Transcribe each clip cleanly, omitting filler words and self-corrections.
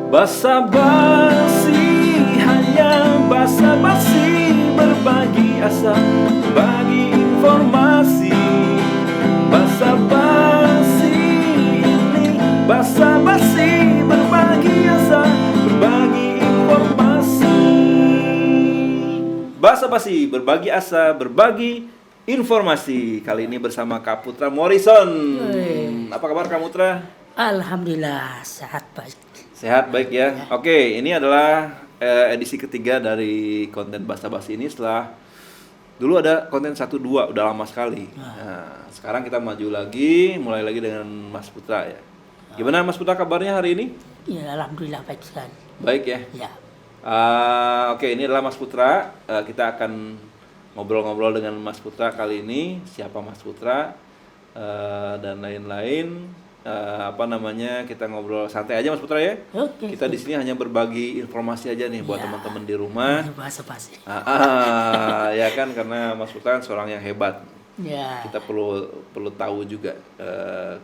Basa-basi, hanya basa-basi, berbagi asa, berbagi informasi. Basa-basi ini, basa-basi, berbagi asa, berbagi informasi. Basa-basi, berbagi asa, berbagi informasi. Kali ini bersama Kak Putra Morrison. Apa kabar Kak Putra? Alhamdulillah sehat baik. Sehat baik ya. Oke, ini adalah edisi ketiga dari konten basa-basi ini setelah dulu ada konten 1-2 udah lama sekali. Nah, sekarang kita maju lagi, mulai lagi dengan Mas Putra ya. Gimana Mas Putra kabarnya hari ini? Ya, alhamdulillah baik sekali. Baik ya. Ya. Oke, ini adalah Mas Putra. Kita akan ngobrol-ngobrol dengan Mas Putra kali ini. Siapa Mas Putra dan lain-lain. Kita ngobrol santai aja Mas Putra ya. Oke. Kita di sini hanya berbagi informasi aja nih buat teman-teman di rumah. Basa-basi. Ya kan, karena Mas Putra kan seorang yang hebat. Ya. Kita perlu tahu juga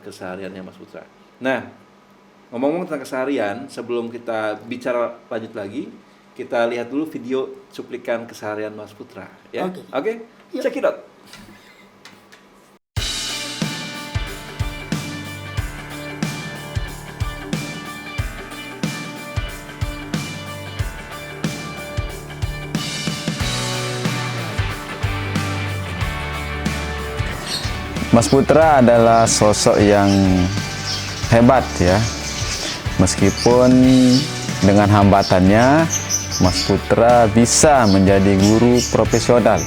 kesehariannya Mas Putra. Nah, ngomong-ngomong tentang keseharian, sebelum kita bicara lanjut lagi, kita lihat dulu video cuplikan keseharian Mas Putra ya. Oke? Check it out. Mas Putra adalah sosok yang hebat ya. Meskipun dengan hambatannya, Mas Putra bisa menjadi guru profesional,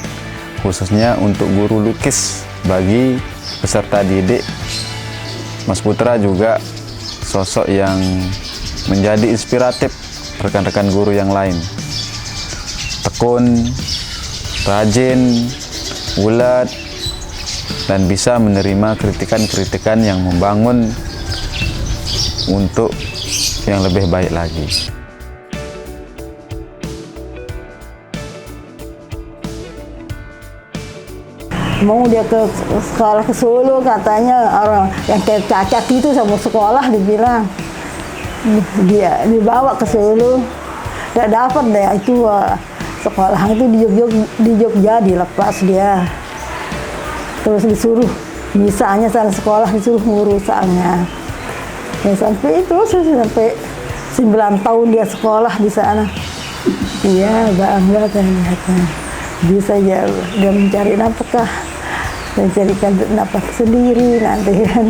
khususnya untuk guru lukis bagi peserta didik. Mas Putra juga sosok yang menjadi inspiratif rekan-rekan guru yang lain. Tekun, rajin, ulet, dan bisa menerima kritikan-kritikan yang membangun untuk yang lebih baik lagi. Mau dia ke sekolah ke Solo, katanya orang yang kayak cacat itu sama sekolah dibilang dia dibawa ke Solo, tidak dapat deh itu sekolah itu di Jogja dilepas dia. Terus disuruh misalnya sana sekolah disuruh ngurusnya. Ya sampai itu sampai 9 tahun dia sekolah di sana. Iya, bangga ternyata. Bisa ya dia mencari nafkah, mencarikan nafkah sendiri nanti kan.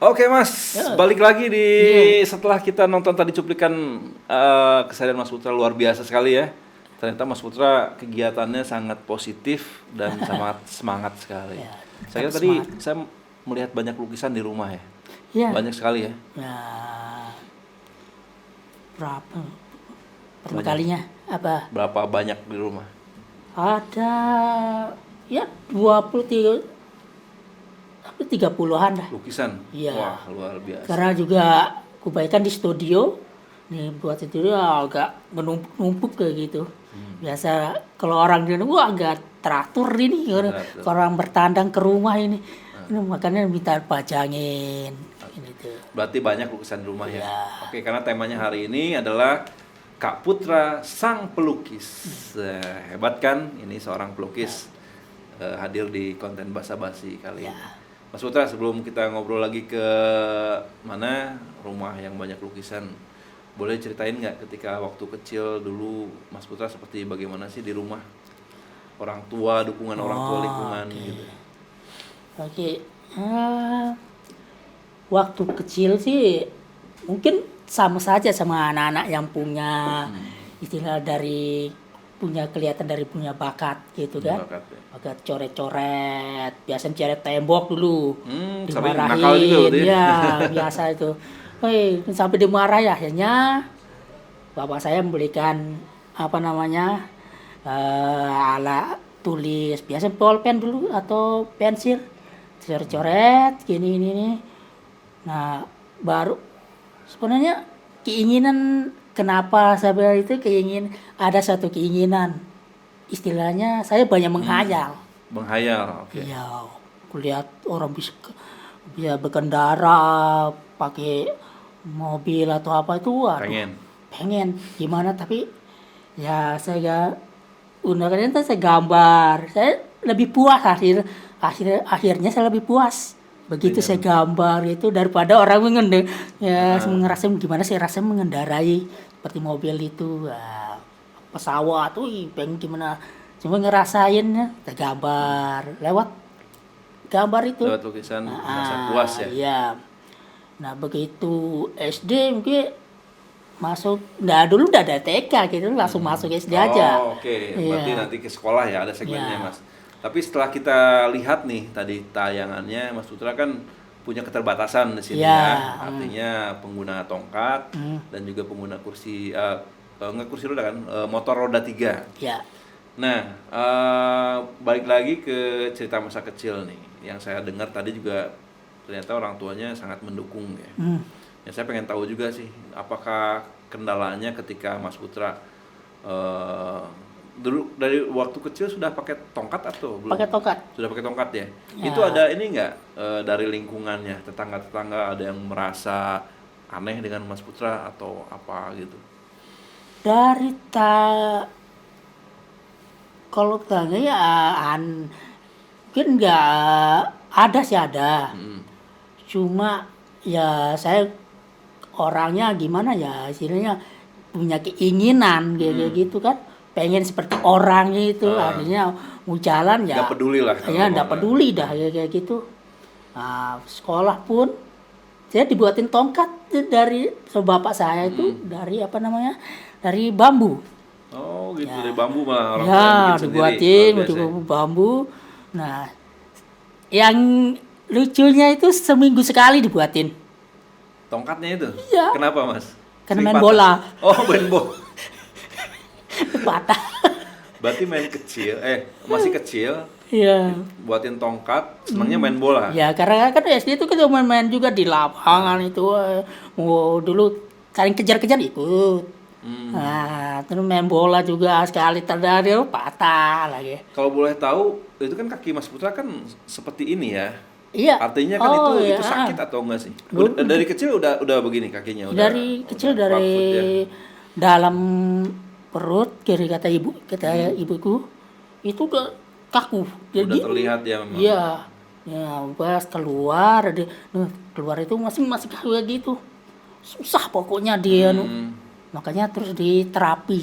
Oke Mas, balik lagi setelah kita nonton tadi cuplikan keseharian Mas Putra luar biasa sekali ya. Ternyata Mas Putra kegiatannya sangat positif dan sangat semangat sekali. Saya tadi saya melihat banyak lukisan di rumah ya. Banyak sekali ya. Berapa? Pertama kalinya apa? Berapa banyak di rumah? Ada ya 30-an lah. Lukisan? Iya. Wah, luar biasa. Karena juga kebaikan di studio, nih buat studio agak menumpuk kayak gitu. Biasa kalau orang dia agak teratur ini, kalau orang bertandang ke rumah ini makanya minta pajangin. Gitu. Berarti banyak lukisan di rumah ya. Oke, karena temanya hari ini adalah Kak Putra sang pelukis. Hebat kan? Ini seorang pelukis hadir di konten basa-basi kali ini. Mas Putra, sebelum kita ngobrol lagi ke mana rumah yang banyak lukisan, boleh ceritain nggak ketika waktu kecil dulu Mas Putra seperti bagaimana sih di rumah? Orang tua, dukungan orang tua, lingkungan gitu. Waktu kecil sih mungkin sama saja sama anak-anak yang punya istilah kelihatan dari punya bakat gitu kan. Bakat coret-coret, biasanya coret tembok dulu. Dimarahin, ya biasa itu. Sampai dimarahi akhirnya bapak saya membelikan alat tulis, biasanya pulpen dulu atau pensil, coret-coret gini ini. Nah, baru sebenarnya keinginan kenapa saya itu ada satu keinginan istilahnya saya banyak menghayal. Menghayal, oke. Iya, kulihat orang bisa berkendara pakai mobil atau apa itu, waduh, pengen gimana, tapi ya saya undangnya saya gambar, saya lebih puas akhirnya saya lebih puas begitu saya gambar itu daripada orang ngerasa gimana sih rasanya mengendarai seperti mobil itu, pesawat tuh pengen gimana, cuma ngerasainnya saya gambar lewat gambar itu, lewat lukisan merasa puas ya. Iya. Nah begitu SD mungkin masuk, dulu udah ada TK gitu, langsung masuk SD aja. Oke. Berarti nanti ke sekolah ya ada segmennya Mas. Tapi setelah kita lihat nih tadi tayangannya, Mas Putra kan punya keterbatasan di sini ya. Artinya pengguna tongkat dan juga pengguna kursi, nggak kursi roda kan, motor roda 3. Ya. Nah, balik lagi ke cerita masa kecil nih, yang saya dengar tadi juga ternyata orang tuanya sangat mendukung ya. Ya saya pengen tahu juga sih, apakah kendalanya ketika Mas Putra dulu dari waktu kecil sudah pakai tongkat atau belum? Pakai tongkat. Sudah pakai tongkat ya. Itu ada ini nggak dari lingkungannya, tetangga-tetangga ada yang merasa aneh dengan Mas Putra atau apa gitu? Dari kalau tanya ya mungkin nggak ada sih ada. Cuma ya saya orangnya gimana ya, istilahnya punya keinginan gitu kan, pengen seperti orang itu, artinya mau jalan ya nggak peduli lah, ya nggak peduli dah kayak gitu. Nah, sekolah pun saya dibuatin tongkat dari bapak saya itu dari dari bambu. Oh gitu, dari bambu malah orang ya bikin dibuatin sendiri, bambu. Nah yang lucunya itu seminggu sekali dibuatin tongkatnya itu. Iya. Kenapa Mas? Karena main bola. Oh main bola. Patah. Berarti main kecil, masih kecil. Iya. Buatin tongkat, senangnya main bola. Ya karena kan SD itu kita main-main juga di lapangan itu. Dulu saling kejar-kejar ikut. Nah, terus main bola juga sekali terdari patah lagi. Kalau boleh tahu, itu kan kaki Mas Putra kan seperti ini ya. Iya. Artinya kan itu sakit atau enggak sih? Dari kecil udah begini kakinya. Dari kecil dari dalam perut kiri kata ibuku itu udah kaku. Udah terlihat ya memang. Iya. Ya, pas keluar itu masih kaku gitu. Susah pokoknya dia. Makanya terus diterapi.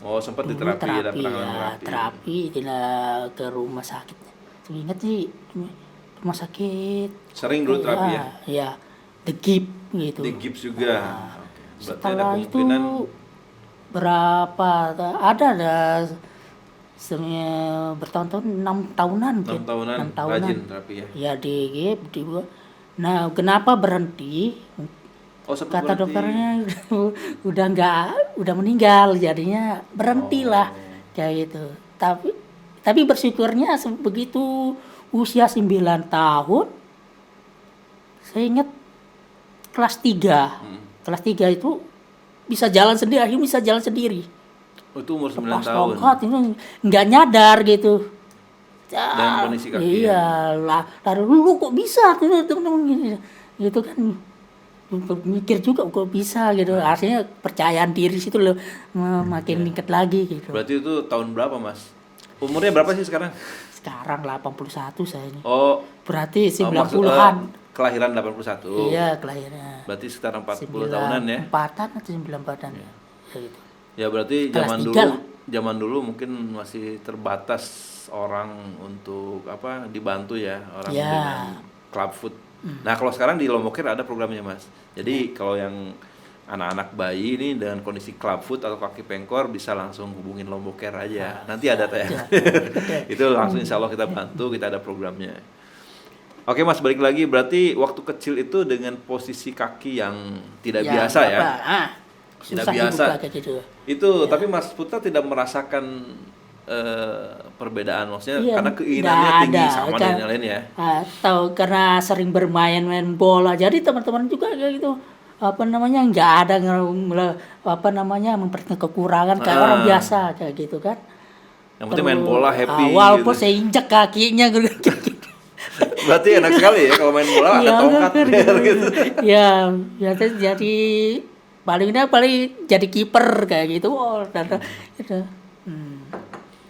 Oh, sempat diterapi, ada penanganan terapi tidak ke rumah sakit. Saya ingat sih rumah sakit. Sering dulu terapi ya? Iya, The Gips gitu. The Gips juga. Setelah itu berapa? Ada bertahun-tahun 6 tahunan mungkin. 6 tahunan. Rajin terapi ya? Ya di Gips. Nah, kenapa berhenti? Kata dokternya udah meninggal, jadinya berhentilah kayak gitu. Tapi bersyukurnya begitu usia 9 tahun, saya ingat kelas 3. Kelas 3 itu bisa jalan sendiri, akhirnya bisa jalan sendiri. Oh, itu umur 9 Pas tahun. tongkat itu nggak nyadar gitu. Dan kondisi kaki. Iya, lalu kok bisa gitu kan. Mikir juga kok bisa gitu, artinya percayaan diri situ loh makin meningkat lagi gitu. Berarti itu tahun berapa Mas? Umurnya berapa sih sekarang? Sekarang 81 saya ini. Oh, berarti 90-an. Kelahiran 81. Iya, kelahiran. Berarti sekitar 40 tahunan ya? 4-an atau 94-an ya. Gitu. Ya berarti zaman dulu mungkin masih terbatas orang untuk dibantu ya orang dengan club foot. Nah kalau sekarang di Lombokir ada programnya Mas. Jadi kalau yang anak-anak bayi ini dengan kondisi club foot atau kaki pengkor bisa langsung hubungin Lombokir aja. Nanti ada tayang. Itu langsung insya Allah kita bantu, kita ada programnya. Oke Mas, balik lagi berarti waktu kecil itu dengan posisi kaki yang tidak biasa ya. Tidak biasa. Gitu. Itu tapi Mas Putra tidak merasakan perbedaan maksudnya karena keinginannya tinggi sama dengan yang lain ya. Atau karena sering bermain bola. Jadi teman-teman juga kayak gitu. Nggak ada memperhatikan kekurangan kayak orang biasa kayak gitu kan. Yang penting main bola happy. Walaupun gitu. saya injak kakinya gitu. Berarti enak sekali ya kalau main bola ada tongkat gitu. Ya, biasanya jadi paling jadi kiper kayak gitu. Oh, gitu.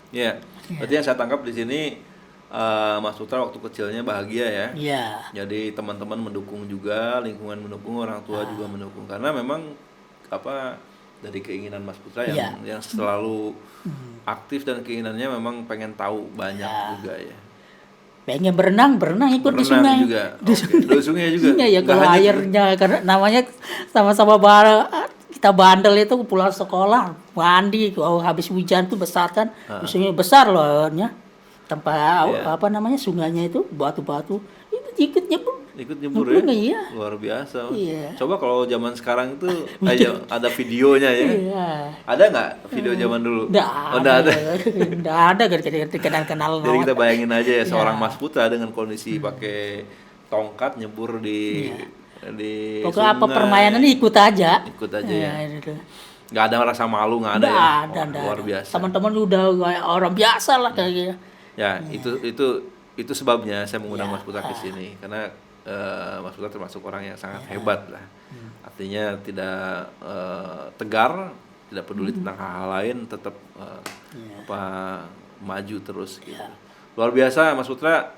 Ya, berarti yang saya tangkap di sini Mas Putra waktu kecilnya bahagia ya. Iya. Jadi teman-teman mendukung juga, lingkungan mendukung, orang tua juga mendukung. Karena memang dari keinginan Mas Putra yang selalu aktif dan keinginannya memang pengen tahu banyak juga ya. Pengen berenang ikut di sungai. Juga. Di sungai juga. Iya ya, kalau airnya karena namanya sama-sama kita bandel itu pulang sekolah mandi kalau habis hujan tuh besar kan, di sungai besar loh airnya. Tempat sungainya itu batu-batu itu ikut nyebur ya. Iya. Luar biasa. Iya. Coba kalau zaman sekarang itu ada videonya ya. Iya. Ada nggak video zaman dulu? Nggak ada kenal-kenal. Jadi kita bayangin aja ya seorang Mas Putra dengan kondisi pakai tongkat nyebur di pokoknya sungai. apa permainan ikut aja ya. Nggak ada rasa malu, nggak ada ya. Luar biasa. Teman-teman udah kayak orang biasa lah kayak gitu. Ya, itu sebabnya saya mengundang Mas Putra ke sini karena Mas Putra termasuk orang yang sangat hebat lah. Artinya tidak tegar, tidak peduli tentang hal-hal lain, tetap maju terus gitu. Luar biasa Mas Putra,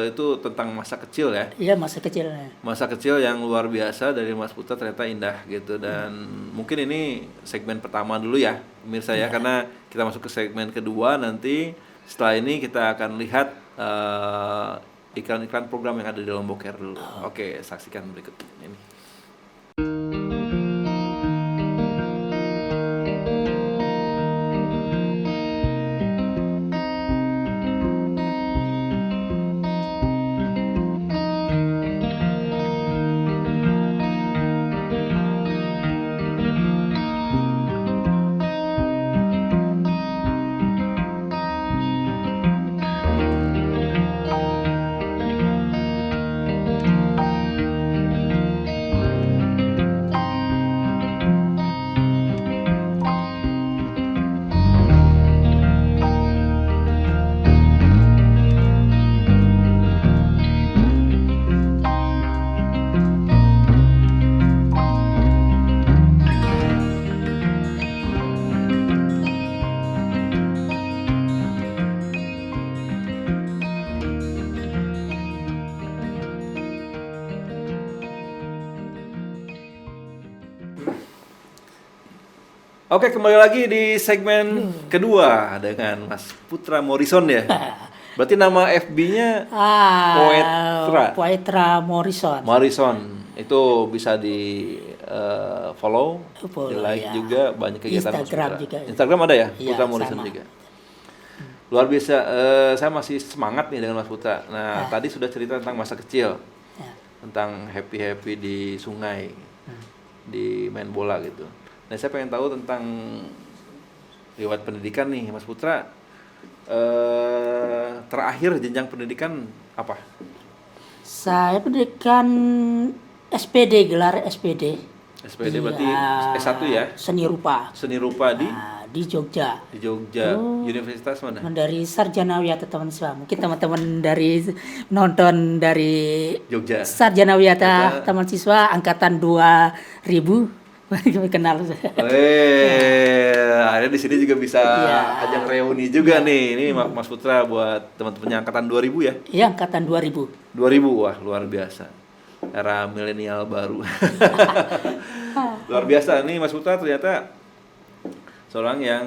itu tentang masa kecil ya. Iya, masa kecilnya. Masa kecil yang luar biasa dari Mas Putra ternyata indah gitu, dan mungkin ini segmen pertama dulu ya pemirsa ya, karena kita masuk ke segmen kedua nanti. Setelah ini kita akan lihat iklan-iklan program yang ada di Lombok Care dulu. Oke, saksikan berikut ini. Oke, kembali lagi di segmen kedua dengan Mas Putra Morrison ya. Berarti nama FB-nya Poetra Morrison. Itu bisa di follow, di like juga, banyak kegiatan Instagram Mas Putra. juga. Instagram ada ya, Iya, Putra Morrison sama. juga. Luar biasa, saya masih semangat nih dengan Mas Putra. Nah, tadi sudah cerita tentang masa kecil, tentang happy di sungai, di main bola gitu. Nah, saya pengen tahu tentang riwayat pendidikan nih, Mas Putra. Terakhir jenjang pendidikan apa? Saya pendidikan SPD, gelar SPD. SPD berarti S1 ya? Seni rupa. Seni rupa di Jogja. Di Jogja. Universitas mana? Dari Sarjana Wiyata teman-teman. Mungkin teman-teman dari nonton dari Jogja. Sarjana Wiyata teman siswa angkatan 2000 kenal saya. Akhirnya di sini juga bisa ajang reuni juga nih. Ini Mas Putra buat teman-teman angkatan 2000 ya? Iya, angkatan 2000. 2000, wah luar biasa. Era milenial baru. Luar biasa nih Mas Putra, ternyata seorang yang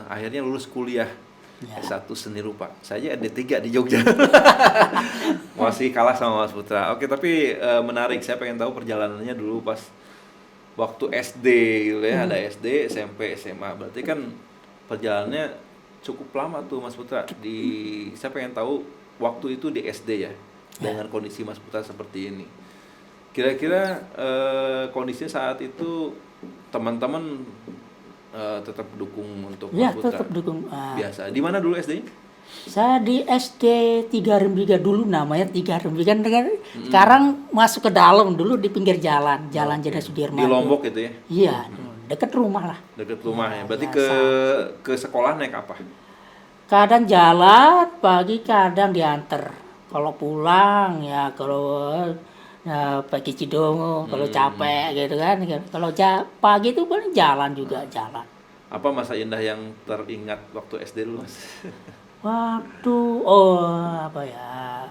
akhirnya lulus kuliah S1 seni rupa. Saya D3 di Jogja. Masih kalah sama Mas Putra. Oke, tapi menarik. Saya pengen tahu perjalanannya dulu pas waktu SD gitu ya, ada SD, SMP, SMA. Berarti kan perjalanannya cukup lama tuh Mas Putra. Saya pengen tahu waktu itu di SD ya, dengan kondisi Mas Putra seperti ini. Kira-kira kondisinya saat itu teman-teman tetap dukung untuk Mas Putra? Tetap dukung. Biasa. Di mana dulu SD-nya? Saya di SD 3 Rembiga dulu, namanya 3 Rembiga. Sekarang masuk ke dalam, dulu di pinggir jalan Jenderal Sudirman. Di Lombok itu ya? Iya, dekat rumah lah. Dekat rumah ya. Berarti ke sekolah naik apa? kadang jalan pagi, kadang diantar. Kalau pulang ya kalau pakai cidongo, kalau capek gitu kan. Kalau pagi itu paling jalan juga jalan. Apa masa indah yang teringat waktu SD dulu, Mas? Waktu apa ya?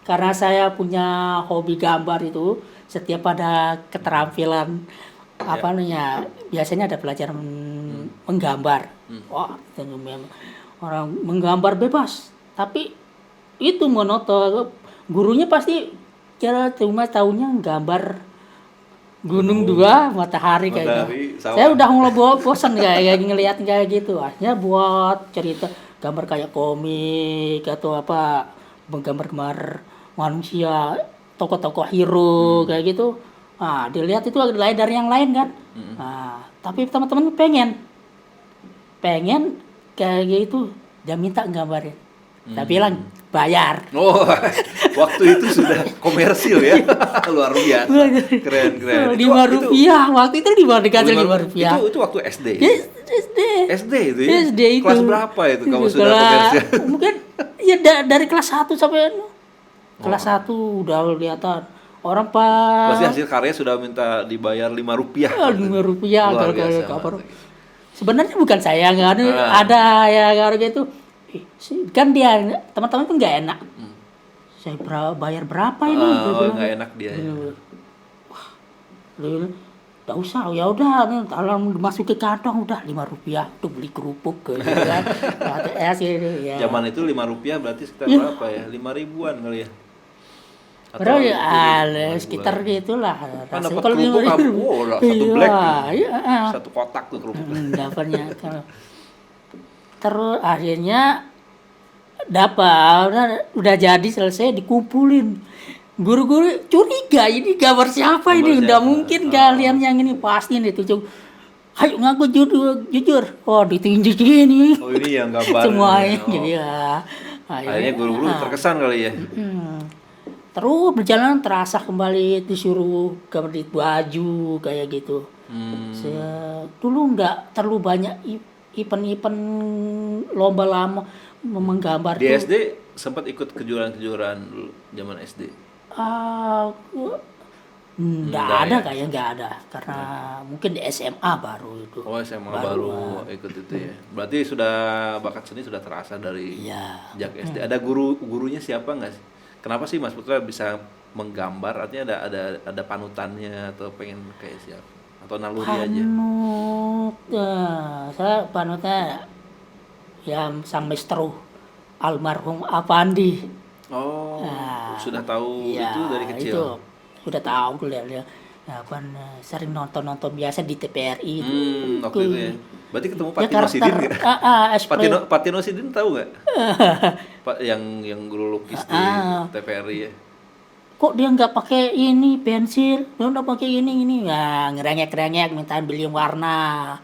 Karena saya punya hobi gambar itu, setiap ada keterampilan apa namanya, biasanya ada pelajaran menggambar. Wah, itu memang orang menggambar bebas, tapi itu monoton. Gurunya pasti kira cuma tahunya gambar gunung dua, matahari kayak gitu. Sawah. Saya udah mulai bosan kayak ngelihat kayak gitu. Akhirnya buat cerita gambar kayak komik atau apa, menggambar-gambar manusia, tokoh-tokoh hero kayak gitu. Nah, dilihat itu lain dari yang lain kan. Nah, tapi teman-teman pengen kayak gitu, dia minta gambarin. Tapi bilang bayar. Oh, waktu itu sudah komersil ya, luar biasa, keren. Rp5, waktu itu dikasih Rp5. Itu waktu SD. SD itu ya. SD itu. Kelas berapa itu kamu sudah komersil? Mungkin ya dari kelas 1 sampai kelas 1 udah kelihatan. Orang Pasti hasil karya sudah minta dibayar Rp5. Rp5 Luar biasa. Sebenarnya bukan saya, nggak ada ya kayak gitu. Kan dia teman-teman pun nggak enak. Saya bayar berapa ini? Nggak enak dia. Wah, nggak usah, ya udah, kalau masuk ke kantong udah Rp5 untuk beli kerupuk gitu kan. Ya. Zaman itu Rp5 berarti sekitar berapa ya? 5.000-an kali ya. Padahal ya sekitar gitulah. Kan dapat Kalau kerupuk satu black. Iya. Satu kotak tuh kerupuk. Dapatnya terus akhirnya dapat udah jadi selesai dikumpulin. Guru-guru curiga ini gambar siapa ini? Udah mungkin kalian yang ini pasti nih tujuh. Ayo ngaku jujur. Oh, ditunjuk ini. Oh, ini yang gambar. Semuanya ya. Akhirnya guru-guru terkesan kali ya. Terus berjalan terasa kembali disuruh gambar di baju kayak gitu. Dulu nggak terlalu banyak event-event lomba lama menggambar. Di SD sempat ikut kejuaraan-kejuaraan dulu zaman SD. Nggak ada kayaknya, nggak ada karena mungkin di SMA baru itu. Oh, SMA baru ikut itu ya. Berarti sudah bakat seni sudah terasa dari sejak SD. Ada gurunya siapa nggak sih? Kenapa sih Mas Putra bisa menggambar? Artinya ada panutannya atau pengen kayak siapa? Atau naluri aja? Saya panutnya yang sang maestro almarhum Apandi. Oh, sudah tahu itu dari kecil. Itu sudah tahu lihat ya. Sering nonton biasa di TPRI itu. Waktu itu ya. Berarti ketemu Patino Sidin nggak? Patino Sidin tahu nggak? Pak yang guru lukis di TPRI ya. Kok dia nggak pakai ini pensil, dia udah pakai ini, nah ngerengek minta beli warna,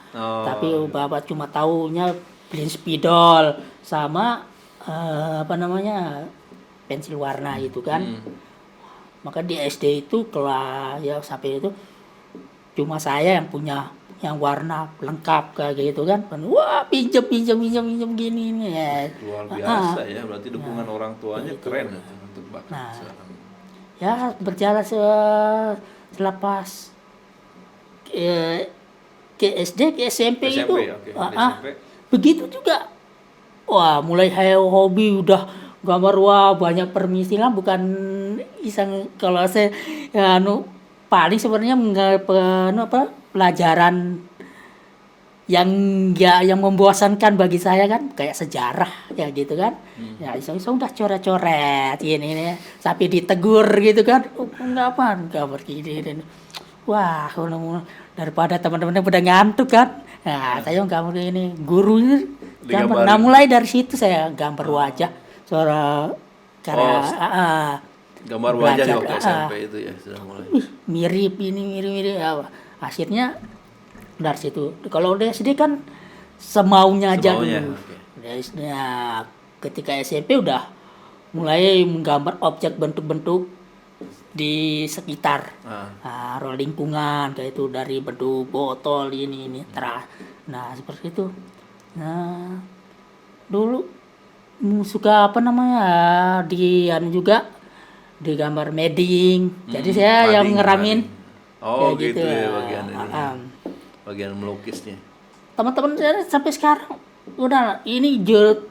tapi bapak cuma taunya beli spidol sama pensil warna itu kan. Maka di SD itu kelas ya sampai itu cuma saya yang punya yang warna lengkap kayak gitu kan. Wah, pinjam gini nih ya. Luar biasa ya, berarti dukungan orang tuanya keren untuk bakat. Ya berjalan selepas ke SD, ke SMP itu begitu juga. Wah, mulai hobi udah gambar, banyak permisilan, bukan iseng. Kalau saya paling sebenarnya pelajaran yang membosankan bagi saya kan kayak sejarah ya gitu kan. Ya iseng udah coret-coret ini sampai ditegur gitu kan. Gambar gini. Wah, daripada teman-teman udah ngantuk kan. Nah, saya gambar ini gurunya gambar. Nah, mulai dari situ saya gambar wajah gambar wajah di waktu SMP itu ya sudah mulai. Mirip ya. Akhirnya dari situ. Kalau udah SD kan semaunya aja dulu. Okay. Ketika SMP udah mulai menggambar objek bentuk-bentuk di sekitar lingkungan kayak itu, dari bentuk botol ini. Nah seperti itu. Nah dulu suka apa namanya di juga di gambar mading. Jadi saya yang ngeramin. Oh kayak gitu ya bagian ini. Ah. Bagian melukisnya. Teman-teman saya sampai sekarang udah ini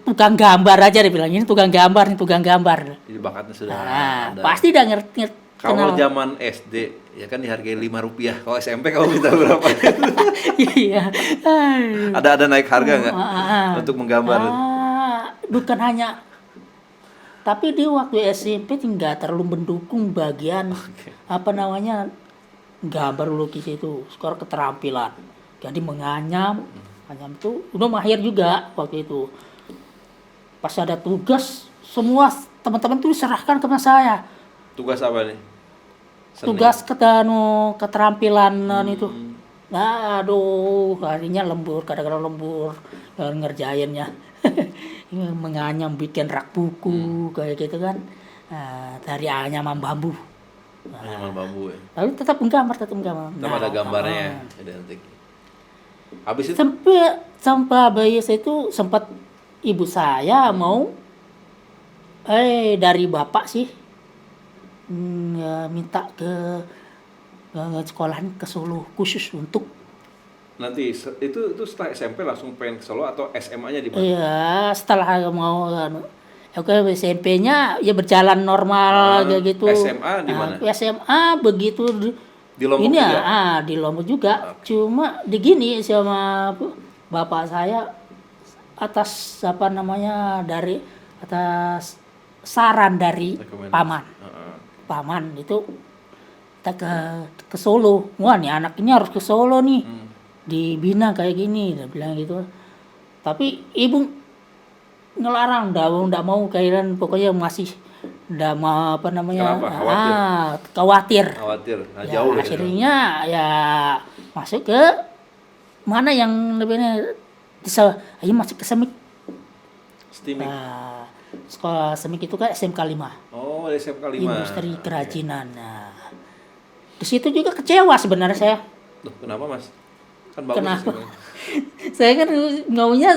tukang gambar aja dibilang, ini tukang gambar, ini tukang gambar. Jadi bakatnya sudah Nah, ada. pasti udah ngerti. Kalau zaman SD ya kan dihargai Rp5. Kalau SMP kamu minta berapa? Iya. Ada naik harga nggak untuk menggambar? Bukan hanya, tapi di waktu SMP nggak terlalu mendukung bagian apa namanya gambar lukis itu, skor keterampilan. Jadi menganyam itu udah mahir juga waktu itu. Pas ada tugas, semua teman-teman tuh diserahkan ke saya. Tugas apa nih? Seni. Tugas keterampilan itu. Nah, aduh, harinya lembur, kadang-kadang lembur ngerjainnya. Menganyam bikin rak buku kayak gitu kan. Nah, dari anyaman bambu. Anyaman bambu ya. Tapi tetap menggambar. Tetap ada gambarnya identik. Habis itu sampai bayi saya itu sempat ibu saya mau dari bapak sih minta ke sekolahan ke Solo khusus untuk nanti itu setelah SMP langsung pengen ke Solo atau SMA-nya di mana? iya setelah mau SMP-nya ya berjalan normal kayak gitu. SMA di mana? SMA begitu Di Lombok ini juga? di Lombok juga. Cuma digini sama bapak saya atas apa namanya dari atas saran dari paman itu kita ke Solo. Wah, nih anak ini harus ke Solo nih. Dibina kayak gini, dia bilang gitu. Tapi ibu ngelarang, enggak mau kairan, pokoknya masih enggak mau apa namanya? Kenapa? Khawatir. Nah, Ya, jauh akhirnya ya masuk ke mana yang lebihnya bisa ayo masuk ke Semik. Stimik. Nah, sekolah Semik itu kan SMK 5. Oh, SMK 5. Industri kerajinan. Nah, di situ juga kecewa sebenarnya saya. Loh, kenapa, Mas? Kan bagus. Kenapa? Saya kan maunya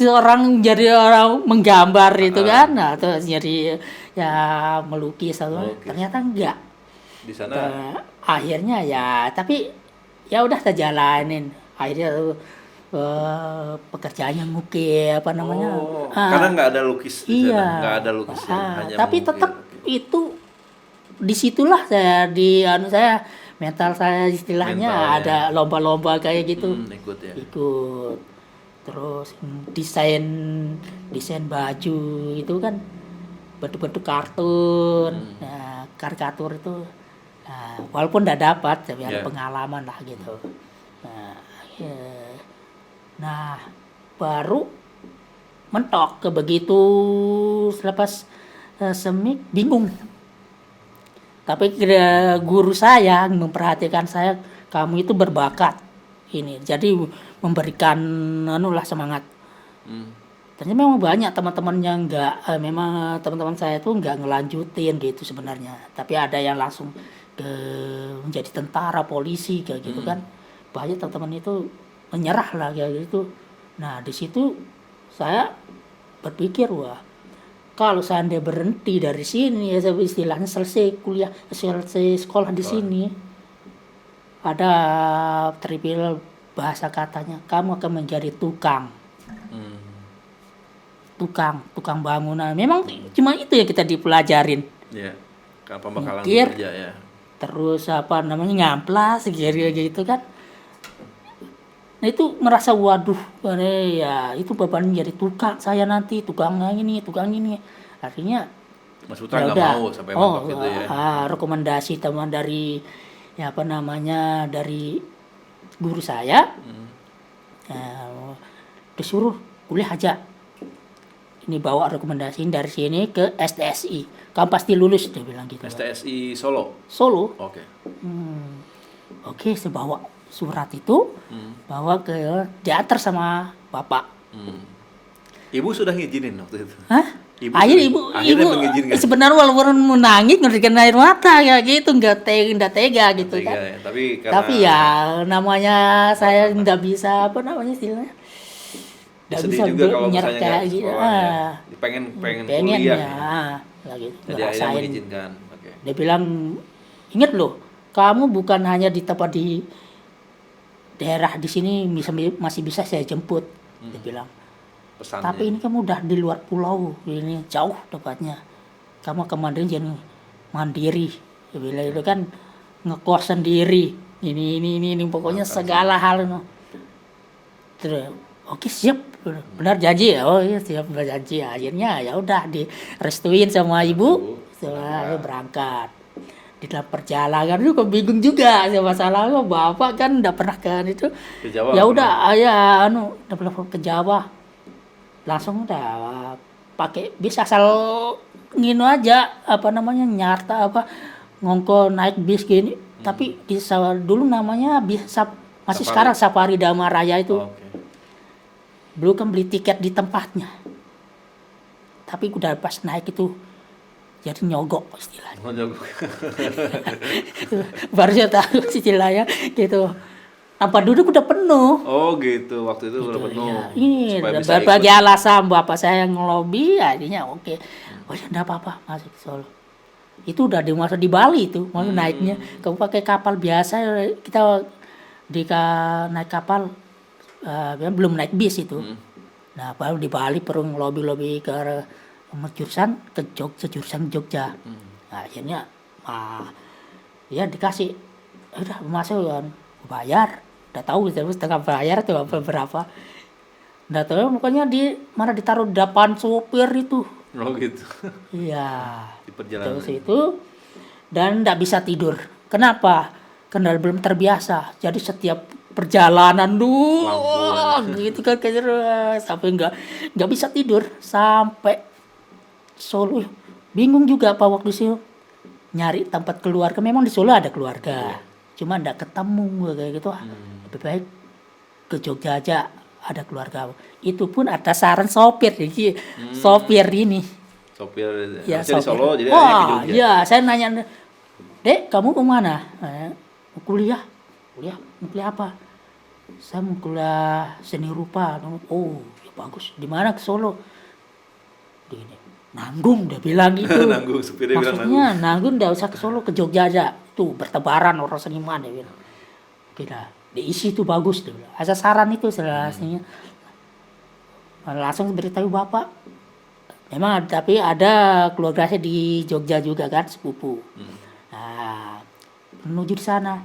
orang jadi orang menggambar itu kan, atau jadi ya melukis atau ternyata enggak. Di sana Akhirnya ya, tapi ya udah kita jalanin. Akhirnya pekerjaannya ngukir apa namanya? Karena nggak ada lukis di iya. sana, nggak ada lukisnya, hanya tapi mengukir. tetap itu disitulah saya saya mental saya istilahnya ada lomba-lomba kayak gitu. Ikut ya. Ikut. Terus desain baju itu kan bentuk-bentuk kartun. Nah, karikatur itu walaupun enggak dapat tapi ada pengalaman lah gitu. Nah, baru mentok ke begitu selepas Semik bingung. Tapi guru saya memperhatikan saya, kamu itu berbakat ini, jadi memberikan semangat. Ternyata memang banyak teman-teman yang memang teman-teman saya itu nggak ngelanjutin gitu sebenarnya, tapi ada yang langsung menjadi tentara, polisi kayak gitu kan. Banyak teman-teman itu menyerah lah kayak gitu. Nah di situ saya berpikir, wah kalau seandainya berhenti dari sini ya istilahnya selesai kuliah, selesai sekolah di sini, ada terpilih bahasa katanya kamu akan menjadi tukang bangunan. Memang cuma itu yang kita dipelajarin. Iya. Kan pembekalan Mikir, kerja ya. terus apa namanya ngamplas gitu kan. Nah itu merasa waduh, ya itu beban menjadi tukang saya nanti, tukang ini. Artinya Mas Putra nggak mau sampai mentok gitu ya. Rekomendasi teman dari dari guru saya, disuruh kuliah aja. Ini bawa rekomendasi dari sini ke STSI. Kamu pasti lulus, dia bilang gitu. STSI Solo. Oke, saya bawa surat itu, bawa ke diantar sama bapak. Ibu sudah ngizinin waktu itu? Hah? Akhirnya ibu mengizinkan. sebenarnya walaupun menangis ngerikan air mata ya gitu, nggak tega gitu kan. Ya. Tapi ya namanya saya nggak bisa istilahnya nggak sedih bisa juga kalau menyerah misalnya nggak gitu. sekolah ya. pengen kuliah ya, gitu. lagi Jadi ayah ngerasain. mengizinkan. Oke. Dia bilang, ingat loh, kamu bukan hanya di tempat di daerah di sini masih bisa saya jemput. Dia bilang, Pesannya. tapi ini kamu udah di luar pulau, ini jauh tempatnya. Kamu ke Mandiri jadi mandiri. Dia bilang itu kan ngekos sendiri. Ini pokoknya segala hal. Terus, oke siap, benar janji ya. Oh iya siap berjanji. Akhirnya ya udah direstuin sama ibu, setelah berangkat. Di dalam perjalanan itu kok bingung juga masalahnya, bapak kan udah pernah kan itu. Ke Jawa. Ya udah, ya udah pernah ke Jawa. Langsung udah pakai bis asal ngino aja nyarta ngongko naik bis gini. Tapi dulu namanya bis masih Safari. sekarang Safari Dharma Raya itu. Oke. Belum kan beli tiket di tempatnya. Tapi udah pas naik itu jadi nyogok istilahnya. Oh, jago. Baru saya tahu istilahnya gitu. Tanpa duduk udah penuh. Oh gitu, waktu itu udah Gitu, penuh. ya. Ini Supaya bisa berbagai ikut. alasan bapak saya yang ngelobi, akhirnya oke. Oh ya enggak apa-apa masuk ke Solo. Itu udah di Bali itu, mau naiknya. Kamu pakai kapal biasa, kita naik kapal belum naik bis itu. Nah baru di Bali perlu ngelobi-lobi ke jurusan jurusan Jogja. Nah, akhirnya ya dikasih udah masuk kan, bayar. Udah tahu terus setengah bayar tuh berapa. Udah tahu pokoknya mana ditaruh depan sopir itu. Oh gitu. Iya. Di perjalanan. Terus itu dan enggak bisa tidur. Kenapa? Karena belum terbiasa. Jadi setiap perjalanan gitu kan sampai enggak bisa tidur sampai Solo. Bingung juga Pak waktu itu nyari tempat keluarga. Memang di Solo ada keluarga. Cuma enggak ketemu kayak gitu. Lebih baik ke Jogja aja ada keluarga. Itu pun ada saran sopir. Jadi sopir ini. Sopir Ya, harusnya di Solo jadi wah, akhirnya ke Jogja. ya saya nanya, Dek, kamu ke mana? Mau kuliah. Mau kuliah apa? Saya mau kuliah seni rupa. Oh, ya bagus. Di mana? Ke Solo. Di ini. Nanggung dia bilang gitu. Nanggung, supirnya bilang Maksudnya nanggung enggak usah ke Solo, ke Jogja aja. Tuh bertebaran orang seniman dia bilang. Oke dah. Diisi itu bagus dia bilang. Asal saran itu selesainya. Langsung beritahu bapak. Memang tapi ada keluarga saya di Jogja juga kan, sepupu. Nah, menuju di sana.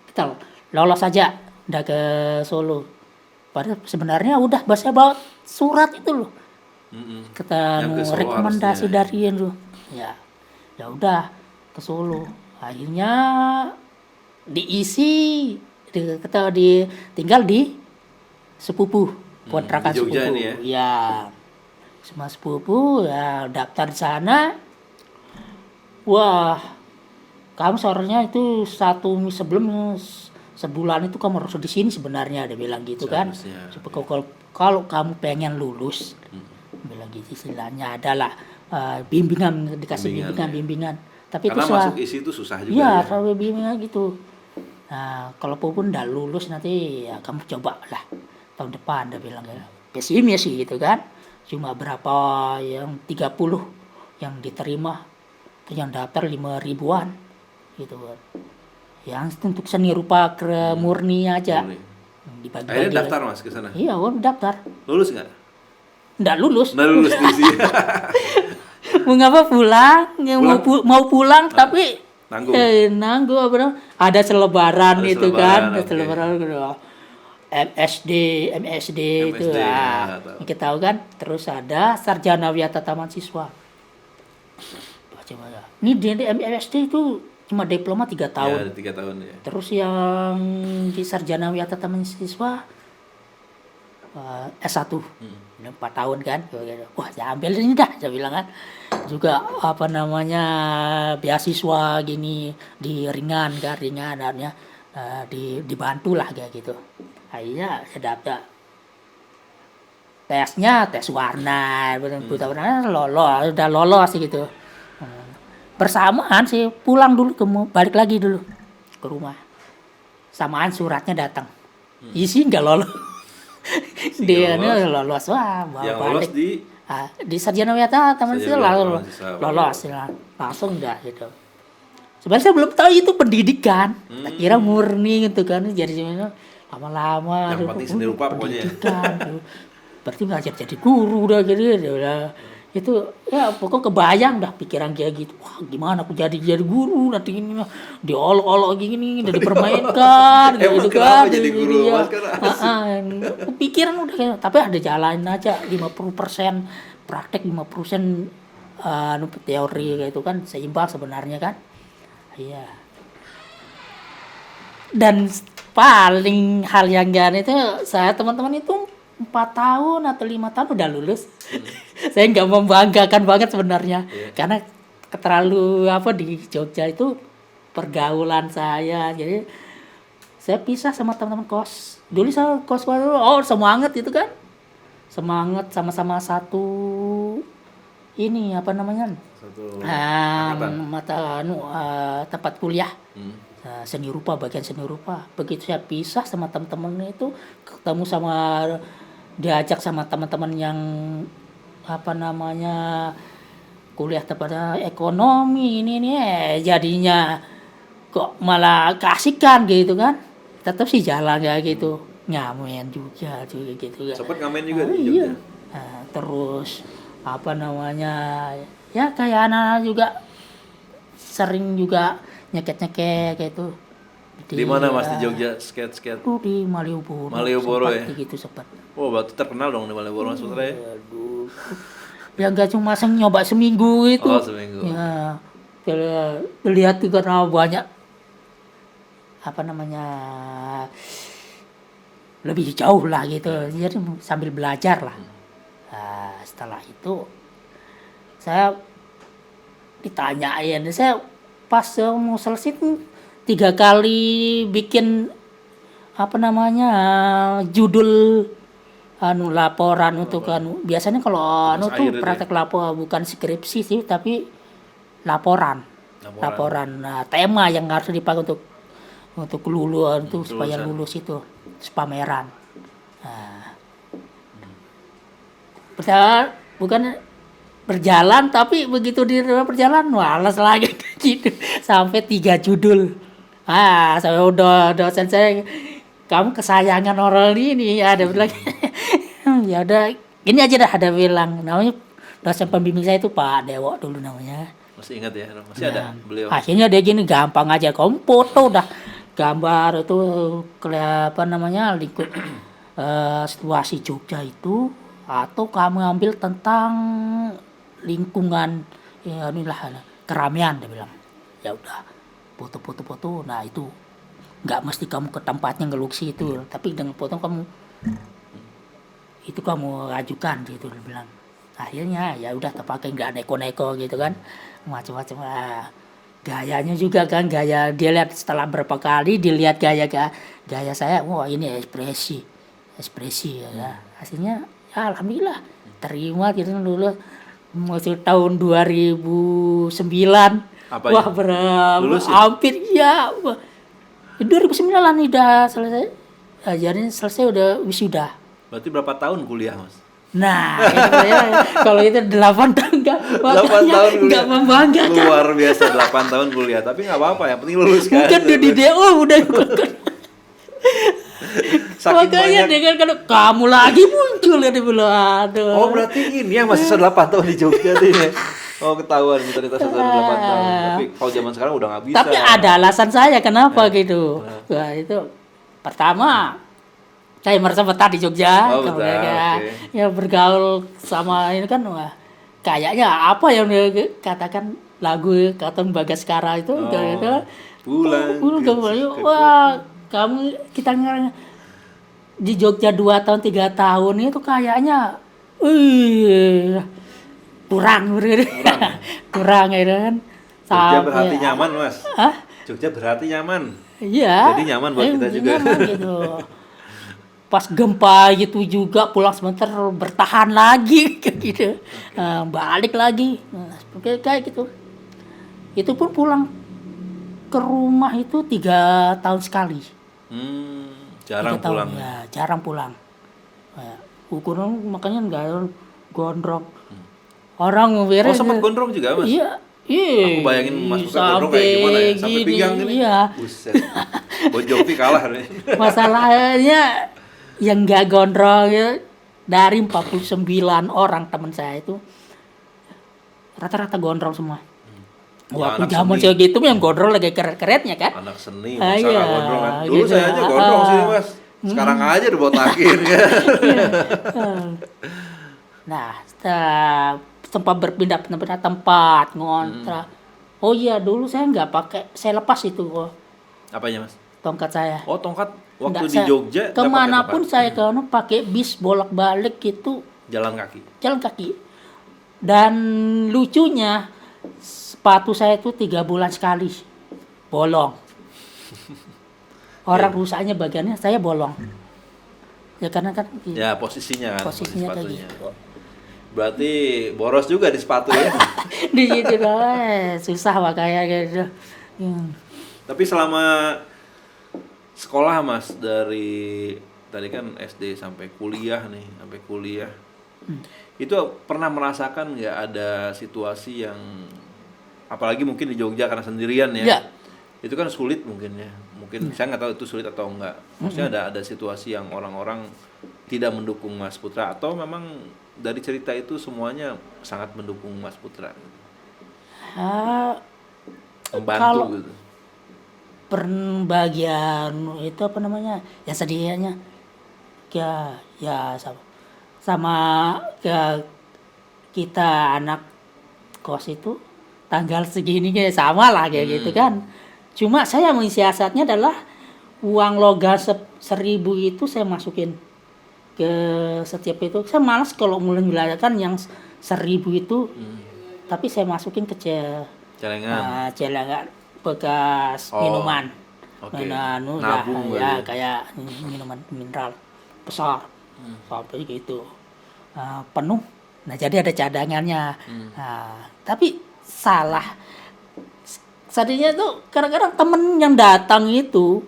Kita lolos saja, udah ke Solo. Padahal sebenarnya udah saya bawa surat itu loh. Kita Yang ke Solo rekomendasi harusnya, dari itu. Ya udah ke Solo. Akhirnya diisi kita tinggal di sepupu, kontrakan di Jogja sepupu. ini ya? Ya. Sama sepupu ya daftar di sana. Wah, kamu seharusnya itu sebulan itu kamu harus di sini sebenarnya, dia bilang gitu kan. Kalau kamu pengen lulus, bilang gitu istilahnya adalah bimbingan, dikasih bimbingan. Tapi Karena itu masuk isi itu susah juga. Iya, Ya. selalu bimbingan gitu. Nah, kalaupun udah lulus nanti ya kamu coba lah tahun depan, dia bilang ya. Pesimis sih gitu kan. Cuma berapa yang 30 yang diterima, yang daftar 5.000-an gitu kan. Yang untuk seni rupa murni aja. Dibagi-bagi. Akhirnya daftar Mas ke sana. Iya, daftar. Lulus enggak? Nggak lulus. Nggak lulus di sini. Mengapa pulang? Mau pulang tapi Nanggung. Nanggung apa namanya? Ada selebaran Ada itu selebaran, kan, oke. selebaran gitu. MSD itu ya, tahu. kita tahu kan. Terus ada sarjana wiyata taman siswa. Coba ya. Ini di MSD itu cuma diploma 3 tahun. Ya, ada 3 tahun ya. Terus yang di sarjana wiyata taman siswa S1 4 tahun kan. Wah, saya ambil ini dah, saya bilang kan. Juga beasiswa gini di ringan adanya dibantu lah kayak gitu. Akhirnya saya daftar. Tes warna, buta warna udah lolos gitu. Bersamaan sih pulang dulu balik lagi dulu ke rumah. Samaan suratnya datang. Isi enggak lolos. dia lolos wah Yang balik. lolos Di Sarjana Wiyata teman saya Sarjana lalu Wiyata, lolos ya. Langsung enggak gitu. Sebenarnya saya belum tahu itu pendidikan. Tak kira murni gitu kan. Jadi lama-lama Yang penting seni rupa pokoknya. pendidikan. Berarti ngajar jadi guru udah gitu udah. Itu ya pokok kebayang dah pikiran dia gitu. Wah, gimana aku jadi guru nanti ini diolok-olok gini udah dipermainkan Emang gitu kenapa kan. jadi guru, Iya. Mas? Karena Pikiran udah kayak tapi ada jalanin aja 50% praktek 50% teori kayak itu kan seimbang sebenarnya kan. Iya. Dan paling hal yang gak itu saya teman-teman itu 4 tahun atau 5 tahun udah lulus. Saya nggak membanggakan banget sebenarnya. Karena terlalu di Jogja itu pergaulan saya. Jadi saya pisah sama teman-teman kos. Dulu saya kos semangat itu kan. Semangat sama-sama satu ini Satu angkatan. tempat kuliah. Seni rupa, bagian seni rupa. Begitu saya pisah sama teman-teman itu, ketemu diajak sama teman-teman yang kuliah kepada ekonomi ini jadinya kok malah keasikan gitu kan. Tetap sih jalan kayak gitu. Ngamen juga gitu kan. Sempat ngamen juga di Iya. Jogja. Terus ya kayak anak juga sering juga nyeket gitu. Di mana Mas di Jogja skate? Di Malioboro. Malioboro ya? Gitu sempat. Oh, berarti terkenal dong di Malioboro Mas Putra ya? Aduh. Ya nggak cuma nyoba seminggu itu. Oh, seminggu. Ya. Lihat juga karena banyak lebih jauh lah gitu. Jadi sambil belajar lah. Nah, setelah itu saya ditanyain, saya pas mau selesai 3 kali bikin judul laporan untuk biasanya kalau praktek lapor bukan skripsi sih tapi laporan. Nah, tema yang harus dipakai untuk lulus supaya lulus itu pameran. Nah, bukan berjalan tapi begitu di perjalanan malas lagi gitu sampai 3 judul. Saya udah dosen saya kamu kesayangan orang ini ada bilang ya udah ini aja dah ada bilang namanya dosen pembimbing saya itu Pak Dewo dulu namanya. Masih ingat ya? Masih ada beliau. Akhirnya dia gini gampang aja kamu foto dah gambar itu lingkup situasi Jogja itu atau kamu ambil tentang lingkungan keramaian dia bilang ya udah foto nah itu nggak mesti kamu ke tempatnya ngeluksi itu tapi dengan foto kamu ajukan gitu dia bilang akhirnya ya udah terpakai nggak neko-neko gitu kan macam-macam gayanya juga kan gaya dia lihat setelah berapa kali dilihat gaya saya wah ini ekspresi ya hasilnya ya alhamdulillah terima gitu dulu masuk tahun 2009 Apa wah Lulus ya? hampir ya 2009 udah selesai ajarin selesai udah wisuda. Berarti berapa tahun kuliah Mas? Nah itu ya, kalau itu 8 tahun 8 tahun kuliah. nggak membanggakan. Luar biasa 8 tahun kuliah tapi nggak apa-apa yang penting lulus kan. Mungkin di DO udah Saking makanya banyak. dengan kalau kamu lagi muncul ya di bilang aduh. Oh berarti ini yang masih 8 tahun di Jogja tuh ya. Oh ketahuan mentalitas 8 tahun. Tapi kalau zaman sekarang udah nggak bisa. Tapi ada alasan saya kenapa gitu. Wah itu pertama saya merasa betah di Jogja. Oh, betah, oke. Ya bergaul sama ini kan wah kayaknya apa yang dia katakan lagu Katon Bagaskara itu gitu. Pulang Kembali. Wah kamu kita di Jogja 2 tahun 3 tahun itu kayaknya kurang ya kan. Jogja berarti nyaman Mas. Hah? Jogja berarti nyaman. Iya. Jadi nyaman buat kita juga. Nyaman gitu. Pas gempa gitu juga pulang sebentar bertahan lagi gitu. Balik lagi. Kayak gitu. Itu pun pulang ke rumah itu 3 tahun sekali. Jarang 3 tahun, pulang. ya, jarang pulang. ukuran makanya nggak gondrong. Orang beres. sempat gondrong juga, Mas? Iya. Aku bayangin Mas Putra gondrong kayak gimana ya? Sampai gini, pinggang gini. Iya. Buset. Bon Jovi kalah nih. Masalahnya yang nggak gondrong ya, dari 49 orang teman saya itu rata-rata gondrong semua. Waktu anak zaman seni. segitu yang gondrong lagi keren-kerennya kan. Anak seni, Ah, masa iya, nggak gondrong kan? Dulu gitu. saya aja gondrong Ah. sini, Mas. Sekarang aja dibotakin kan. Nah, tempat berpindah-pindah tempat ngontrak. Oh iya, dulu saya nggak pakai, saya lepas itu kok Apanya, Mas? tongkat saya. Oh, tongkat waktu Nggak, di saya- Jogja nggak pakai kemanapun tongkat? saya pakai bis bolak-balik itu Jalan kaki. jalan kaki. Dan lucunya sepatu saya itu 3 bulan sekali bolong. Orang rusaknya bagiannya, saya bolong. Ya karena kan Ya, posisinya kan. posisinya kayak sepatunya. gitu. Berarti boros juga di sepatu ya. Di situ susah makanya gitu. Tapi selama sekolah, Mas, dari tadi kan SD sampai kuliah nih, sampai kuliah. Itu pernah merasakan nggak ada situasi yang apalagi mungkin di Jogja karena sendirian ya. Ya. Itu kan sulit mungkin ya. Mungkin saya nggak tahu itu sulit atau enggak. Maksudnya ada situasi yang orang-orang tidak mendukung Mas Putra atau memang dari cerita itu semuanya sangat mendukung Mas Putra. Ah, Membantu Kalau- gitu. bagian itu apa namanya? Ya sedianya ya sama ke kita anak kos itu tanggal segini kayak sama lah kayak gitu kan. Cuma saya mensiasatnya adalah uang logam 1.000 itu saya masukin ke setiap itu. Saya malas kalau mulai kan yang 1.000 itu, tapi saya masukin ke Celengan. celengan bekas Oh, minuman. oke. Nabung Nabung ya, berarti. kayak minuman mineral besar. Sampai gitu. Penuh. Nah, jadi ada cadangannya. Nah, tapi salah. Tadinya tuh kadang-kadang temen yang datang itu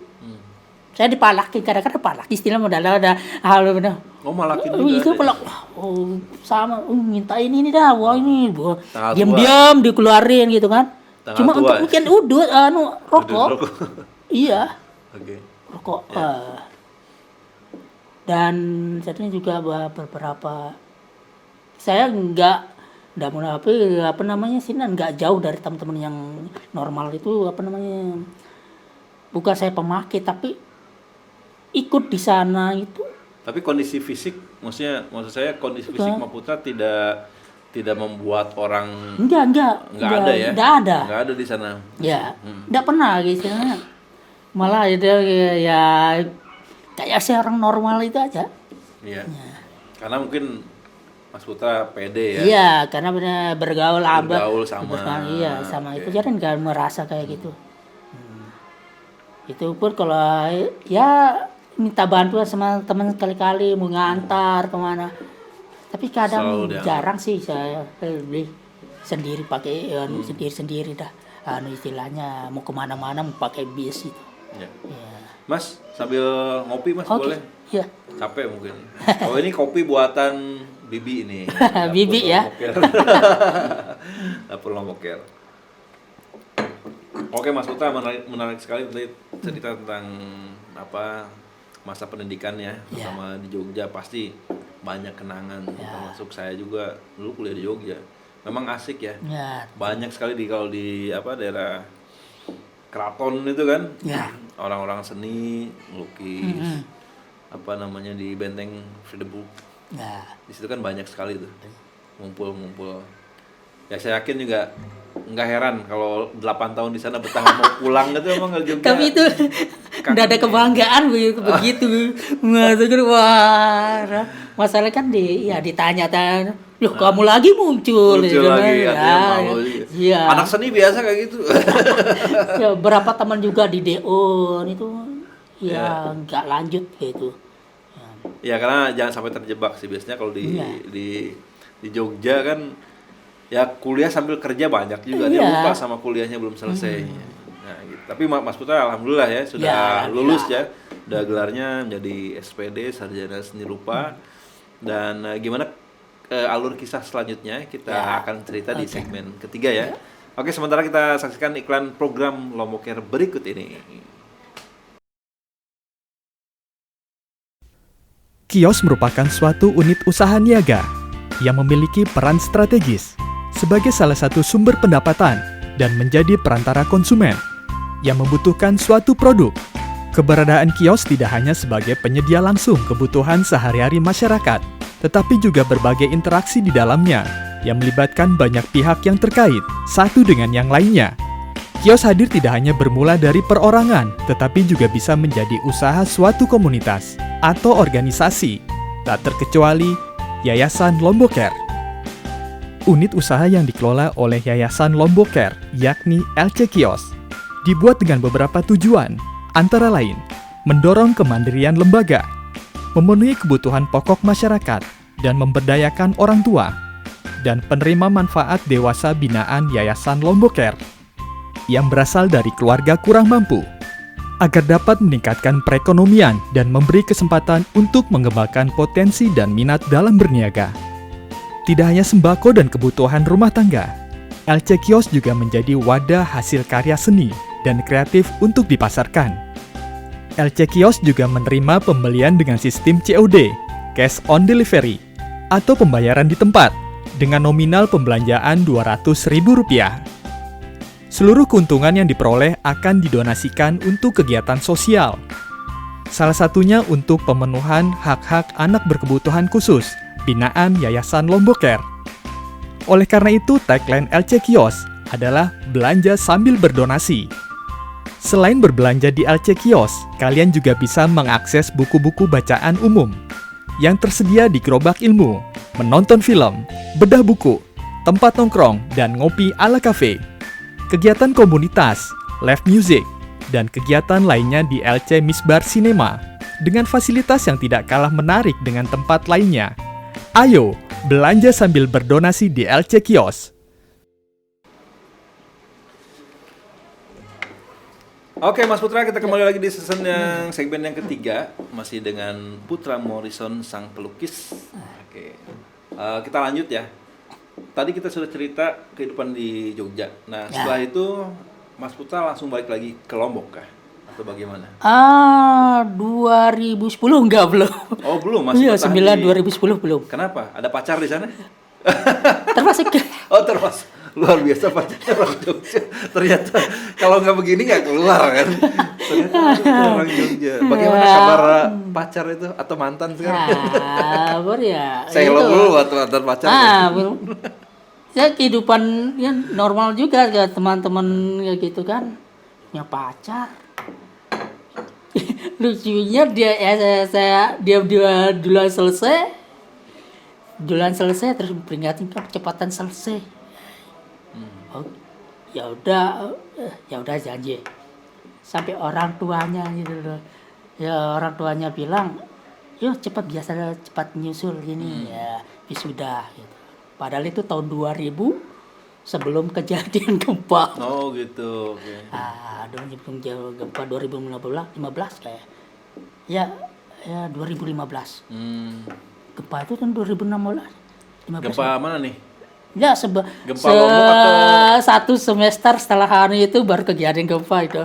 saya dipalakin, kadang-kadang dipalakin istilah modal ada hal benar. Oh, malakin Oh, juga. itu ada. pelak. Oh, sama. Minta ini dah. Wah, ini. Tanggal Diam-diam dikeluarin gitu kan. Tanggal Cuma tua untuk ya? weekend rokok. Rokok. Iya, Oke. rokok. Dan jadinya juga beberapa saya nggak mau apa namanya sih, nggak jauh dari teman-teman yang normal itu apa namanya, bukan saya pemakai tapi ikut di sana itu. Tapi kondisi fisik, maksud saya kondisi fisik Mas Putra tidak membuat orang Enggak nggak ada ya? Enggak ada. Nggak ada di sana. Ya, enggak pernah gitu. Malah itu ya kayak saya orang normal itu aja. Iya. Karena mungkin Mas Putra pede ya. Iya, karena benar bergaul Bergaul sama. Iya, sama Oke. itu jadi nggak merasa kayak gitu. Itu pun kalau ya minta bantuan sama teman sekali-kali mau ngantar kemana. Tapi kadang Selalu dia- jarang sih saya beli sendiri pakai sendiri-sendiri dah. Istilahnya mau kemana-mana mau pakai bis itu. Ya. Ya. Mas, sambil ngopi Mas Oke. boleh? Iya. Capek mungkin. Oh, ini kopi buatan Bibi ini. Bibi ya. Dapur Lomboker. Oke Mas Putra, menarik sekali tadi cerita tentang apa masa pendidikannya, Ya. terutama di Jogja pasti banyak kenangan. Termasuk saya juga dulu kuliah di Jogja. Memang asik ya. Ya. Banyak sekali kalau di apa daerah Keraton itu kan. Ya. Orang-orang seni, melukis. Apa namanya di Benteng Friedeburg. Ya. Di situ kan banyak sekali tuh. Ngumpul-ngumpul. Ya saya yakin juga nggak heran kalau 8 tahun di sana betah nggak mau pulang gitu emang nggak juga. Tapi itu udah ada kebanggaan begitu. Mengatakan wah, masalah kan ditanya-tanya, loh kamu lagi muncul Lucu lagi, ya, artinya malu juga. iya. Anak seni biasa kayak gitu. Ya, berapa teman juga di DO itu ya nggak lanjut gitu. Ya karena jangan sampai terjebak sih biasanya kalau Iya. di Jogja kan ya kuliah sambil kerja banyak juga dia Iya. lupa sama kuliahnya belum selesai. Nah, gitu. Tapi Mas Putra alhamdulillah ya sudah Ya, lulus ya, udah gelarnya menjadi SPD Sarjana Seni Rupa Dan gimana alur kisah selanjutnya kita akan cerita di segmen ketiga ya. Oke, sementara kita saksikan iklan program Lombok Care berikut ini. Kios merupakan suatu unit usaha niaga yang memiliki peran strategis sebagai salah satu sumber pendapatan dan menjadi perantara konsumen yang membutuhkan suatu produk. Keberadaan kios tidak hanya sebagai penyedia langsung kebutuhan sehari-hari masyarakat, tetapi juga berbagai interaksi di dalamnya yang melibatkan banyak pihak yang terkait satu dengan yang lainnya. Kios hadir tidak hanya bermula dari perorangan, tetapi juga bisa menjadi usaha suatu komunitas atau organisasi, tak terkecuali Yayasan Lombok Care. Unit usaha yang dikelola oleh Yayasan Lombok Care, yakni LC Kios, dibuat dengan beberapa tujuan, antara lain mendorong kemandirian lembaga, memenuhi kebutuhan pokok masyarakat, dan memberdayakan orang tua dan penerima manfaat dewasa binaan Yayasan Lombok Care yang berasal dari keluarga kurang mampu, agar dapat meningkatkan perekonomian dan memberi kesempatan untuk mengembangkan potensi dan minat dalam berniaga. Tidak hanya sembako dan kebutuhan rumah tangga, LC Kios juga menjadi wadah hasil karya seni dan kreatif untuk dipasarkan. LC Kios juga menerima pembelian dengan sistem COD, cash on delivery, atau pembayaran di tempat, dengan nominal pembelanjaan Rp200.000. Seluruh keuntungan yang diperoleh akan didonasikan untuk kegiatan sosial. Salah satunya untuk pemenuhan hak-hak anak berkebutuhan khusus, binaan Yayasan Lombok Care. Oleh karena itu, tagline LC Kios adalah belanja sambil berdonasi. Selain berbelanja di LC Kios, kalian juga bisa mengakses buku-buku bacaan umum yang tersedia di gerobak ilmu, menonton film, bedah buku, tempat nongkrong, dan ngopi ala kafe. Kegiatan komunitas, live music, dan kegiatan lainnya di LC Misbar Cinema dengan fasilitas yang tidak kalah menarik dengan tempat lainnya. Ayo, belanja sambil berdonasi di LC Kios. Oke Mas Putra, kita kembali lagi di season yang segmen yang ketiga, masih dengan Putra Morrison sang pelukis. Oke, kita lanjut ya. Tadi kita sudah cerita kehidupan di Jogja. Nah setelah itu Mas Putra langsung balik lagi ke Lombok kah? Atau bagaimana? 2010 enggak, belum. Oh belum, masih Iya, 2010 belum. Kenapa? Ada pacar di sana? Termasuk Oh termasuk. Luar biasa pacarnya orang Jogja. Ternyata kalau nggak begini nggak keluar kan. Ternyata orang Jogja. Bagaimana kabar pacar itu atau mantan sekarang? ya. Saya hello dulu buat mantan pacar. Belum. Ya kehidupan ya normal juga ya, teman-teman ya gitu kan. Punya pacar. Lucunya dia duluan selesai. Terus peringatin kan kecepatan selesai. Oh, ya udah janji. Sampai orang tuanya gitu loh. Ya orang tuanya bilang, "Yuk cepat nyusul gini ya, wisuda." gitu. Padahal itu tahun 2000 sebelum kejadian gempa. Oh gitu. Okay. Gempa 2015 kayak. Ya 2015. Gempa itu kan 2016. Gempa mana nih? Ya gempa Lombok atau satu semester setelah hari itu baru kejadian gempa itu.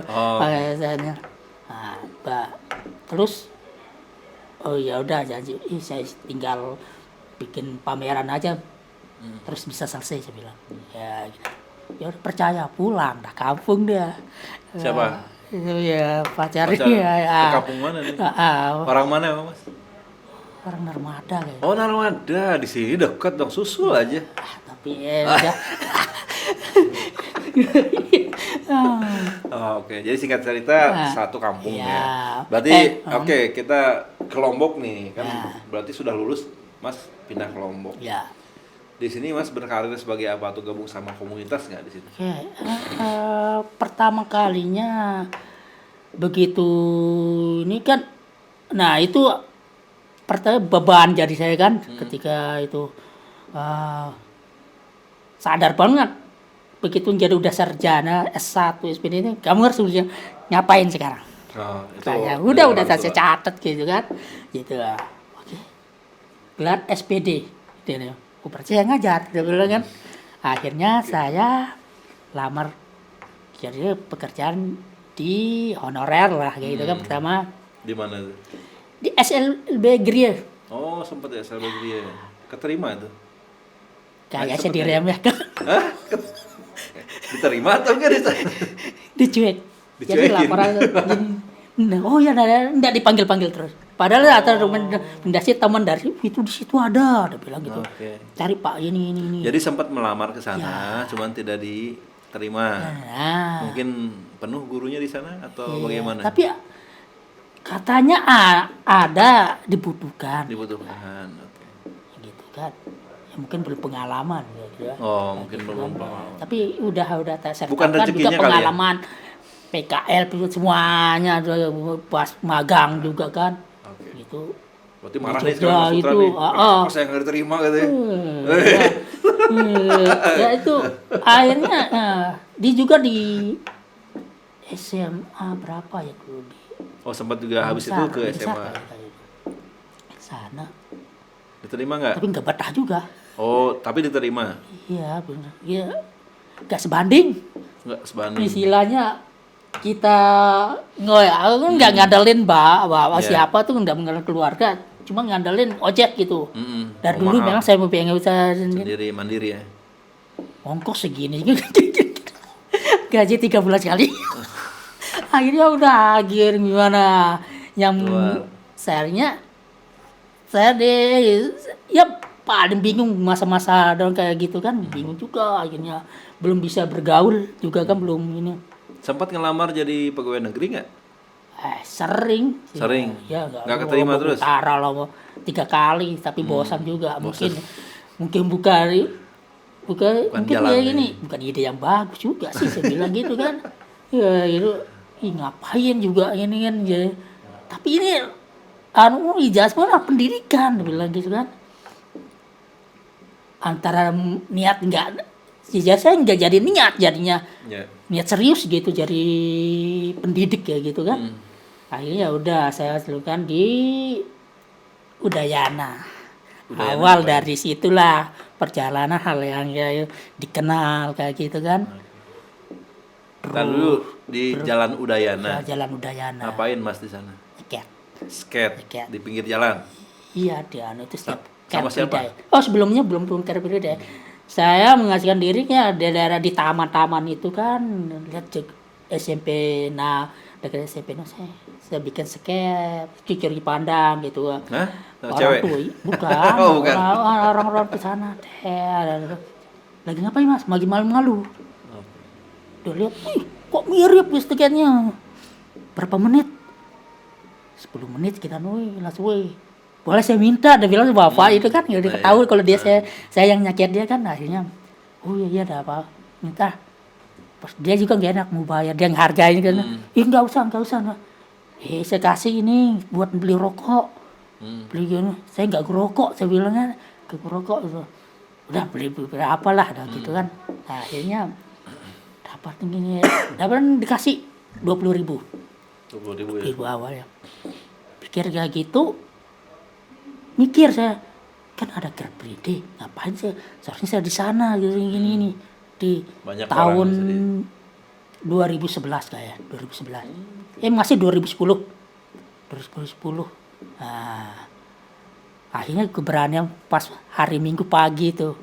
Terus ya udah janji, saya tinggal bikin pameran aja, terus bisa selesai saya bilang. Ya gitu. Ya udah percaya, pulang dah kampung dia. Siapa? Ya pacarnya. Ke kampung mana nih? Orang mana Mas? Orang Narmada kayaknya. Oh Narmada, di sini dekat dong, susul aja. Tapi udah. Oke. Jadi singkat cerita satu kampung ya. Berarti kita ke Lombok nih kan. Berarti sudah lulus Mas pindah ke Lombok. Ya. Di sini Mas berkarir sebagai apa, atau gabung sama komunitas nggak di situ? Pertama kalinya begitu ini kan, nah itu pertama beban jadi saya kan ketika itu sadar banget begitu jadi udah sarjana S1 SPD ini kamu harus ngapain sekarang. Udah saya catat gitu kan gitu. Oke. gelar SPD. Dia saya ngajar, dia bilang kan. Akhirnya saya lamar jadi pekerjaan di honorer lah kayak gitu kan pertama Di mana tuh? di SLB Gria. Oh, sempat ya SLB dia. Keterima tuh. Kayak sempet saya diremeh kan. Hah? Diterima atau enggak diterima? Dicuek. Jadi Dicuekin. laporan oh ya enggak dipanggil-panggil terus. Padahal ada rekomendasi teman dari itu di situ ada bilang gitu. Oke. Cari Pak ini. Jadi sempat melamar ke sana, cuman tidak diterima. Nah, Mungkin penuh gurunya di sana atau bagaimana? tapi katanya ada dibutuhkan Dibutuhkan. Oke. gitu kan. Ya mungkin belum pengalaman gitu ya. Oh, mungkin belum pengalaman. Tapi udah saya Bukan sertakan juga rezekinya kali ya? pengalaman PKL itu semuanya pas magang juga kan. Oke. Gitu. Berarti marah Di nih sekarang Mas Jogja Putra itu, nih. ah. Kenapa saya nggak diterima katanya? Ya itu akhirnya dia juga di SMA berapa ya dulu di Oh, sempat juga habis itu ke SMA. sana. Diterima nggak? Tapi nggak betah juga. Oh, tapi diterima. Iya benar. Iya nggak sebanding. Nggak sebanding. Istilahnya kita nggak ngandelin bawa Iya. siapa tuh nggak ngandelin keluarga, cuma ngandelin ojek gitu. Mm-mm. Dari Oh, dulu mahal. memang saya mau pengen usaha sendiri. Sendiri mandiri ya. Ongkos segini gaji 3 bulan sekali. Akhirnya udah gimana yang Keluar. saya deh ya paling bingung masa-masa dan kayak gitu kan bingung juga akhirnya belum bisa bergaul juga kan belum ini Sempat ngelamar jadi pegawai negeri nggak? sering Sering? ya Nggak keterima terus? utara loh 3 kali tapi bosan juga mungkin bukan mungkin jalan ya ya. ini bukan ide yang bagus juga sih saya bilang gitu kan ya itu ngapain juga ini kan ya. Tapi ini ijazah lah pendidikan dia bilang gitu kan antara niat enggak ijazah enggak jadi niat jadinya Ya. niat serius gitu jadi pendidik ya gitu kan akhirnya udah saya kan di Udayana awal dari situlah perjalanan hal yang ya dikenal kayak gitu kan Kita dulu di Jalan Udayana. Jalan Udayana Ngapain Mas di sana? Ket. Skate Skate. di pinggir jalan. Iya di itu setiap Sama Car Free siapa? Day. Oh sebelumnya belum Car Free Day. Saya mengasihkan dirinya di daerah di taman-taman itu kan lihat SMP dekat SMP saya bikin skate cucur pandang gitu. Hah? Sama Orang cewek? tua bukan, Oh, bukan. orang-orang ke sana lagi ngapain Mas? Lagi malu-malu. Udah lihat, kok mirip skate-nya. Berapa menit? 10 menit kita langsung boleh saya minta dia bilang bapak itu kan ya dia tahu kalau dia saya yang nyakit dia kan akhirnya oh iya ada apa minta pas dia juga gak enak mau bayar dia ngehargain kan nggak usah saya kasih ini buat beli rokok beli gini saya nggak ngerokok saya bilangnya nggak ngerokok gitu. Udah beli berapa lah gitu kan nah, akhirnya dapat dikasih 20.000 20.000 ya. Ibu awal ya pikir kayak gitu mikir saya kan ada Car Free Day ngapain seharusnya saya di sana gini di Banyak tahun orang 2011 kayak 2011 masih 2010 nah akhirnya keberanian pas hari Minggu pagi tuh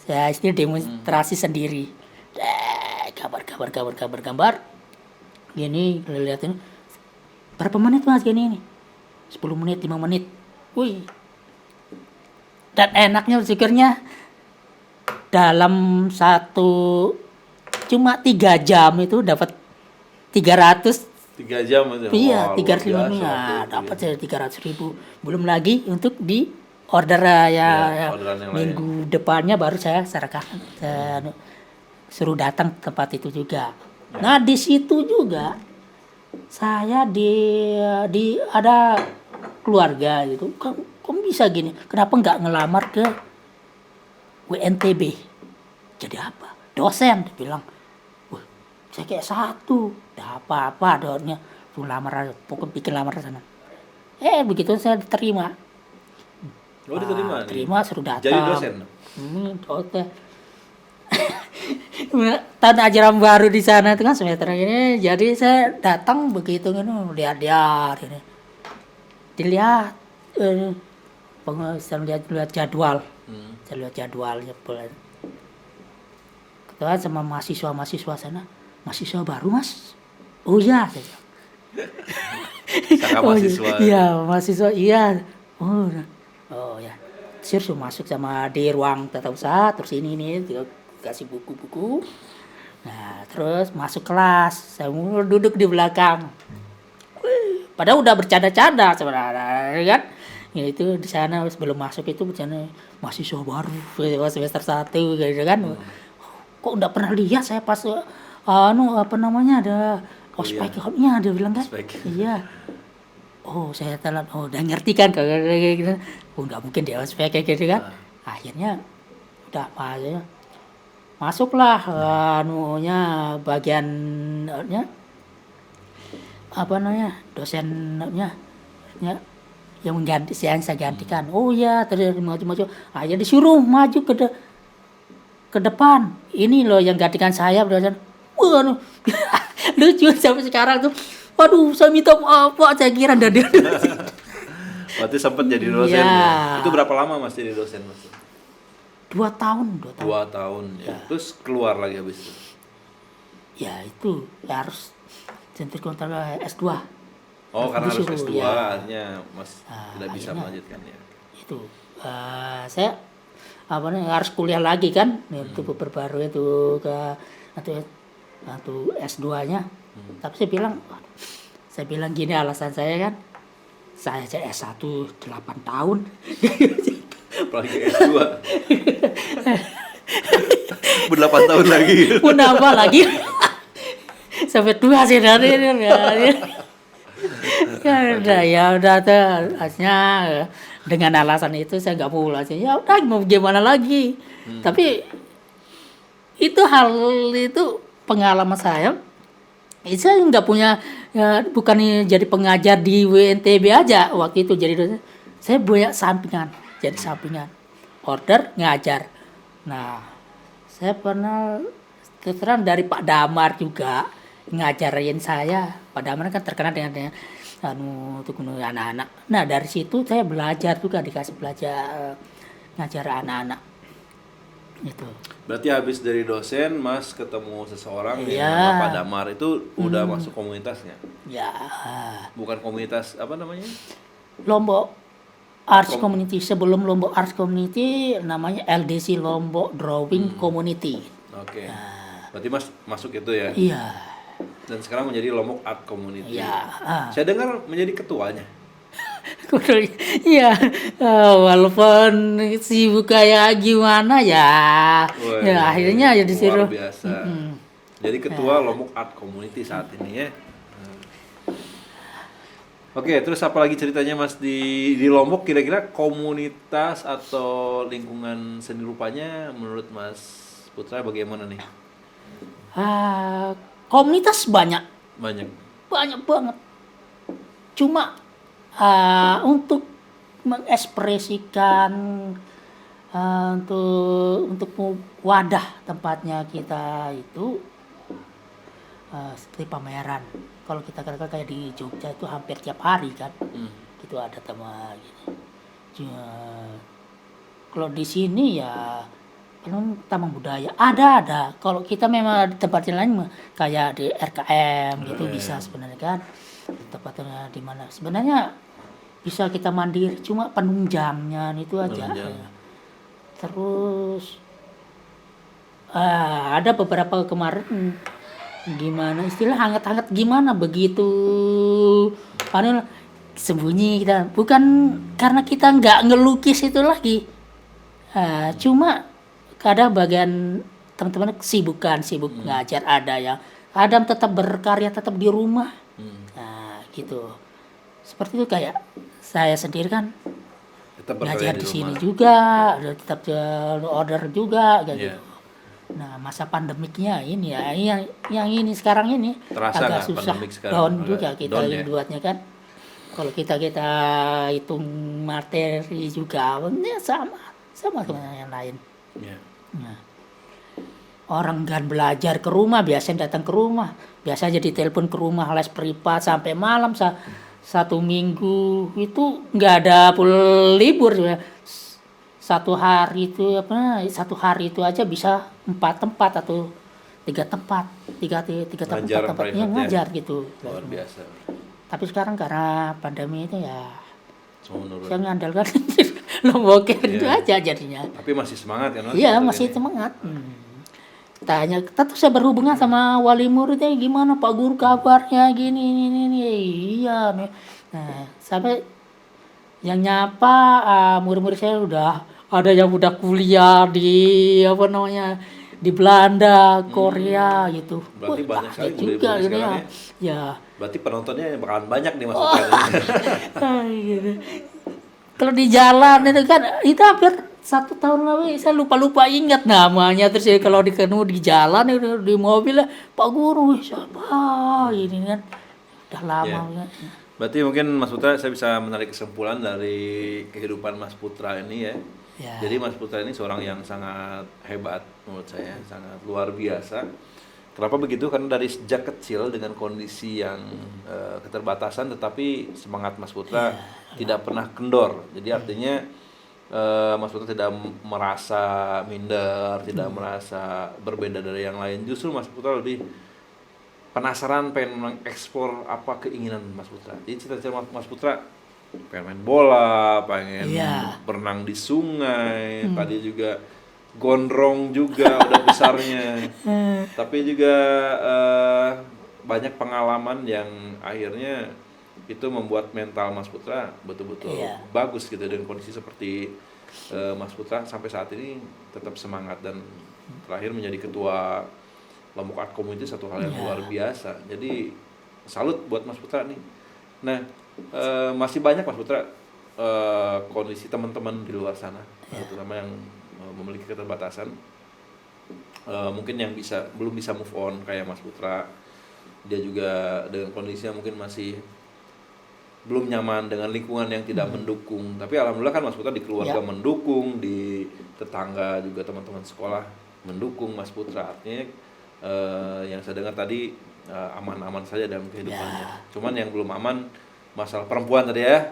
saya demonstrasi sendiri gambar gini lihatin berapa menit Mas gini 10 menit 5 menit wih dan enaknya pikirnya dalam cuma 3 jam itu dapat 300 3 jam aja. iya Wah, 300 luar ribu biasa. dapat saya 300.000 belum lagi untuk di order orderan yang minggu depannya baru saya suruh datang ke tempat itu juga nah di situ juga saya di ada keluarga gitu kok bisa gini kenapa nggak ngelamar ke WNTB jadi apa dosen dia bilang wah saya kayak satu udah apa doanya tuh lamar pokoknya bikin lamar sana begitu saya diterima Oh, diterima nih? Terima, suruh datang. Jadi dosen? Oke. Tahun ajaran baru di sana itu kan semester ini, jadi saya datang begitu kan, lihat-lihat ini. Dilihat saya lihat jadwal. Saya lihat jadwalnya bulan. Kebetulan sama mahasiswa sana, mahasiswa baru Mas. Oh iya, saya bilang. Saka mahasiswa. Iya, mahasiswa iya. Oh ya. Terus masuk sama di ruang tata usaha, terus ini kasih buku-buku. Nah, terus masuk kelas. Saya mulai duduk di belakang. Padahal udah bercanda-canda sebenarnya kan. Ya, itu di sana sebelum masuk itu bercanda mahasiswa baru semester 1 gitu kan. Kok udah pernah lihat saya pas ada ospeknya dia bilang kan. Iya. Oh, saya telat. Oh, udah ngerti kan kayak gitu. Oh, enggak mungkin dia ospek kayak gitu kan. Akhirnya udah masuklah bagian dosennya yang mengganti saya gantikan. Oh ya, terus maju. Akhirnya disuruh maju ke depan. Ini loh yang gantikan saya dosen. Wah, lucu sampai sekarang tuh. Waduh, saya minta maaf Pak, saya kira ada dia. Berarti sempat jadi dosen ya. Itu berapa lama Mas jadi dosen Mas? 2 tahun. 2 tahun ya. Terus keluar lagi habis itu. Ya itu harus sentir kontrak S2. Oh, karena harus S2 ya. artinya Mas tidak bisa melanjutkan ya. Itu saya harus kuliah lagi kan untuk perbarui itu ke atau S2-nya. Tapi saya bilang gini alasan saya kan. Saya S1 8 tahun. Apalagi S2. 8 tahun lagi. Mau nambah lagi. Sampai tua sih dari ya udah tuh akhirnya dengan alasan itu saya nggak mau lanjut. Ya udah mau gimana lagi. Tapi hal itu pengalaman saya. Saya nggak punya bukan jadi pengajar di WNTB aja waktu itu jadi dosen. Saya banyak sampingan order ngajar. Nah, saya pernah terang dari Pak Damar juga ngajarin saya. Pak Damar kan terkenal dengan untuk anak-anak. Nah, dari situ saya belajar juga, dikasih belajar ngajar anak-anak. Itu. Berarti habis dari dosen Mas ketemu seseorang yang nama Pak Damar itu udah masuk komunitasnya? Ya. Bukan komunitas apa namanya? Lombok Arts Community. Sebelum Lombok Arts Community namanya LDC Lombok Drawing Community. Oke. Berarti Mas masuk itu ya? Iya. Dan sekarang menjadi Lombok Art Community. Iya. Saya dengar menjadi ketuanya. Iya, walaupun sibuk kayak gimana ya, akhirnya ya disuruh. Luar biasa. Jadi ketua Lombok Art Community saat ini ya. Oke, terus apa lagi ceritanya Mas di Lombok, kira-kira komunitas atau lingkungan seni rupanya menurut Mas Putra bagaimana nih? Komunitas banyak banget. Cuma untuk mengekspresikan untuk wadah tempatnya kita itu seperti pameran. Kalau kita katakan kayak di Jogja itu hampir tiap hari kan, itu ada tema gini. Kalau di sini ya taman budaya ada. Kalau kita memang di tempat lain kayak di RKM gitu bisa sebenarnya kan. Tempatnya di mana sebenarnya bisa kita mandiri, cuma penunjangnya itu aja. Terus ada beberapa kemarin gimana istilah hangat-hangat gimana begitu sembunyi kita, bukan karena kita nggak ngelukis itu lagi, cuma kadang bagian teman-teman sibuk ngajar, ada yang tetap berkarya tetap di rumah. Gitu. Seperti itu kayak saya sendiri kan ngajar di sini juga, tetap order juga kayak gitu. Nah, masa pandemiknya ini yang ini sekarang ini terasa agak susah. Down juga kita buatnya kan. Kalau kita hitung materi juga, ya sama dengan yang lain. Ya. Nah, orang kan belajar ke rumah, biasanya datang ke rumah, biasa aja ditelepon ke rumah les privat sampai malam, satu minggu itu nggak ada libur ya. Satu hari itu aja bisa 4 tempat atau 3 tempat, tiga Ngajar tempat private ya. ngajar gitu. Luar biasa. Tapi sekarang karena pandemi itu ya Semua menurun. saya mengandalkan Lomboker itu Iya. aja jadinya. Tapi masih semangat kan? Mas, Iya, untuk masih ini? semangat. Tetap saya berhubungan sama wali muridnya, gimana Pak Guru kabarnya gini. Iya nih. Nah, sampai yang nyapa murid-murid saya udah ada yang udah kuliah di di Belanda, Korea gitu. Berarti banyak sekali juga murid-murid gitu ya. sekarang Ya. Berarti penontonnya bakalan banyak nih Mas Putra. Gitu. Kalau di jalan itu kan itu hampir 1 tahun lalu saya lupa ingat namanya, terus ya kalau ketemu di jalan di mobil Pak Guru siapa ini kan udah lama Iya. kan. Berarti mungkin Mas Putra saya bisa menarik kesimpulan dari kehidupan Mas Putra ini ya. Ya. Jadi Mas Putra ini seorang yang sangat hebat menurut saya, sangat luar biasa. Kenapa begitu? Karena dari sejak kecil dengan kondisi yang keterbatasan, tetapi semangat Mas Putra tidak pernah kendor. Jadi artinya Mas Putra tidak merasa minder, tidak merasa berbeda dari yang lain. Justru Mas Putra lebih penasaran, pengen mengeksplor apa keinginan Mas Putra. Jadi cita-cita Mas Putra pengen main bola, pengen Iya. berenang di sungai, tadi juga gondrong juga udah besarnya. Tapi juga banyak pengalaman yang akhirnya itu membuat mental Mas Putra betul-betul Iya. bagus gitu, dengan kondisi seperti Mas Putra sampai saat ini tetap semangat dan terakhir menjadi ketua Lombok Art Community, satu hal yang luar biasa. Jadi salut buat Mas Putra nih. Nah, masih banyak Mas Putra kondisi teman-teman di luar sana, terutama yang memiliki keterbatasan, mungkin yang belum bisa move on kayak Mas Putra. Dia juga dengan kondisinya mungkin masih belum nyaman dengan lingkungan yang tidak mendukung. Tapi alhamdulillah kan Mas Putra di keluarga mendukung, di tetangga juga teman-teman sekolah mendukung Mas Putra. Artinya yang saya dengar tadi aman-aman saja dalam kehidupannya. Cuman yang belum aman masalah perempuan tadi ya.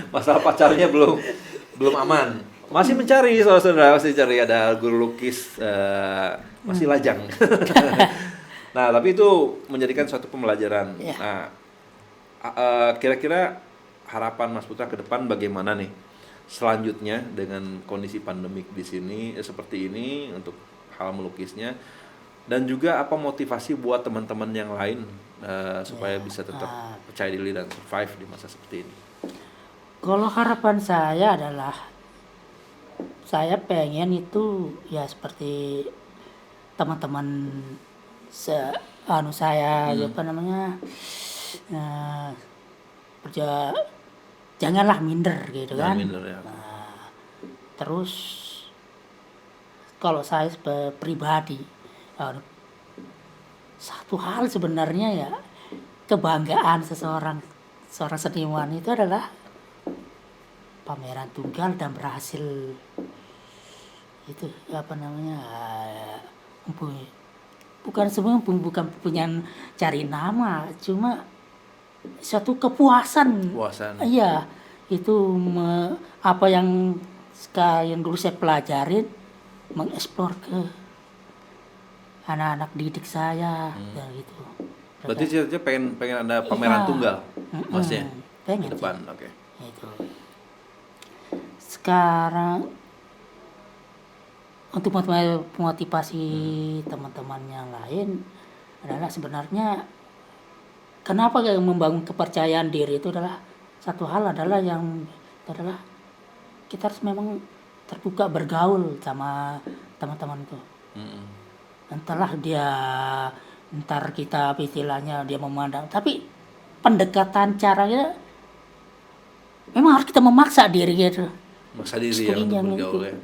Masalah pacarnya belum aman. Masih mencari, saudara-saudara, masih cari ada guru lukis, masih lajang. Nah, tapi itu menjadikan suatu pembelajaran. Ya. Nah, kira-kira harapan Mas Putra ke depan bagaimana nih? Selanjutnya dengan kondisi pandemik di sini seperti ini untuk hal melukisnya, dan juga apa motivasi buat teman-teman yang lain supaya bisa tetap percaya diri dan survive di masa seperti ini. Kalau harapan saya adalah saya pengen itu ya seperti teman-teman saya janganlah minder gitu kan. Minder, ya. Terus kalau saya pribadi satu hal sebenarnya ya kebanggaan seorang seniman itu adalah pameran tunggal dan berhasil itu bukan punya cari nama, cuma suatu kepuasan. Iya, itu apa yang dulu saya pelajarin, mengeksplor ke anak-anak didik saya ya gitu. Berarti cita-cita pengen ada pameran tunggal, maksudnya pengen ke depan, oke. Itu. Sekarang untuk motivasi teman-teman yang lain adalah sebenarnya kenapa membangun kepercayaan diri itu adalah satu hal adalah kita harus memang terbuka bergaul sama teman-teman itu. Entahlah ntar kita istilahnya dia memandang, tapi pendekatan caranya memang harus kita memaksa diri gitu. Maksa diri ya untuk bergaul ya.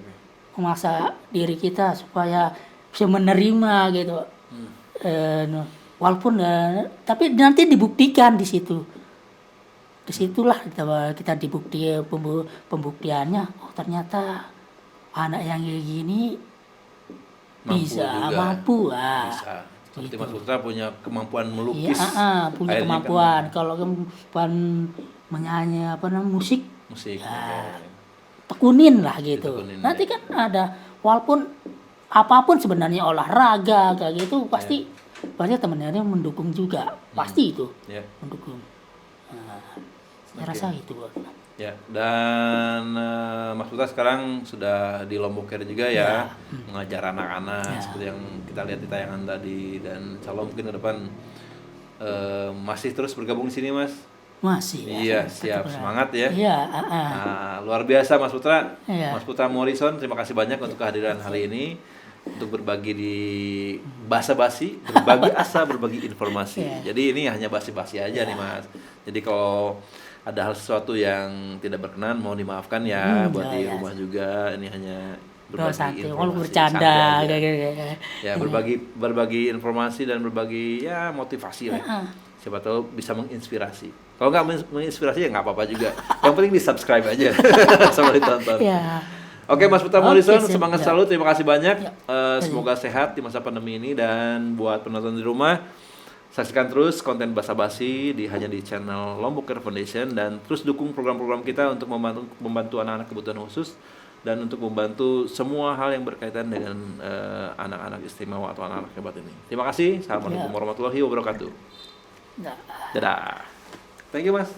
Memaksa diri kita supaya bisa menerima gitu. Walaupun tapi nanti dibuktikan di situ. disitulah kita pembuktiannya, oh ternyata anak yang kayak gini mampu. Bisa. Seperti Mas Putra punya kemampuan melukis. Iya, punya Akhirnya kemampuan. Kalau kemampuan menyanyi musik, musik. tekunin lah gitu. Ditekunin, Nanti kan ada, walaupun apapun sebenarnya olahraga kayak gitu pasti teman-temannya mendukung juga, pasti itu mendukung. Nah, saya rasa itu. Ya, dan Mas Putra sekarang sudah di Lombok Care juga ya, mengajar anak-anak seperti yang kita lihat di tayangan tadi, dan insya Allah mungkin ke depan masih terus bergabung di sini, Mas. Masih. Iya, siap, semangat ya. Iya. Nah, luar biasa Mas Putra. Iya. Mas Putra Morrison, terima kasih banyak untuk kehadiran hari ini, untuk berbagi di basa-basi, berbagi asa, berbagi informasi. Jadi ini hanya basi-basi aja nih Mas. Jadi kalau ada hal sesuatu yang tidak berkenan mohon dimaafkan ya, buat di rumah juga. Ini hanya berbagi informasi, kalau bercanda ya, berbagi informasi dan berbagi ya motivasi lah. Siapa tahu bisa menginspirasi. Kalau nggak menginspirasi ya nggak apa-apa juga. Yang penting di subscribe aja sama ditonton. Oke Mas Putra Morrison, semangat selalu, terima kasih banyak. Semoga sehat di masa pandemi ini, dan buat penonton di rumah, saksikan terus konten basa-basi hanya di channel Lombok Care Foundation, dan terus dukung program-program kita untuk membantu anak-anak kebutuhan khusus dan untuk membantu semua hal yang berkaitan dengan anak-anak istimewa atau anak-anak hebat ini. Terima kasih. Assalamualaikum warahmatullahi wabarakatuh. Dadah. Thank you Mas.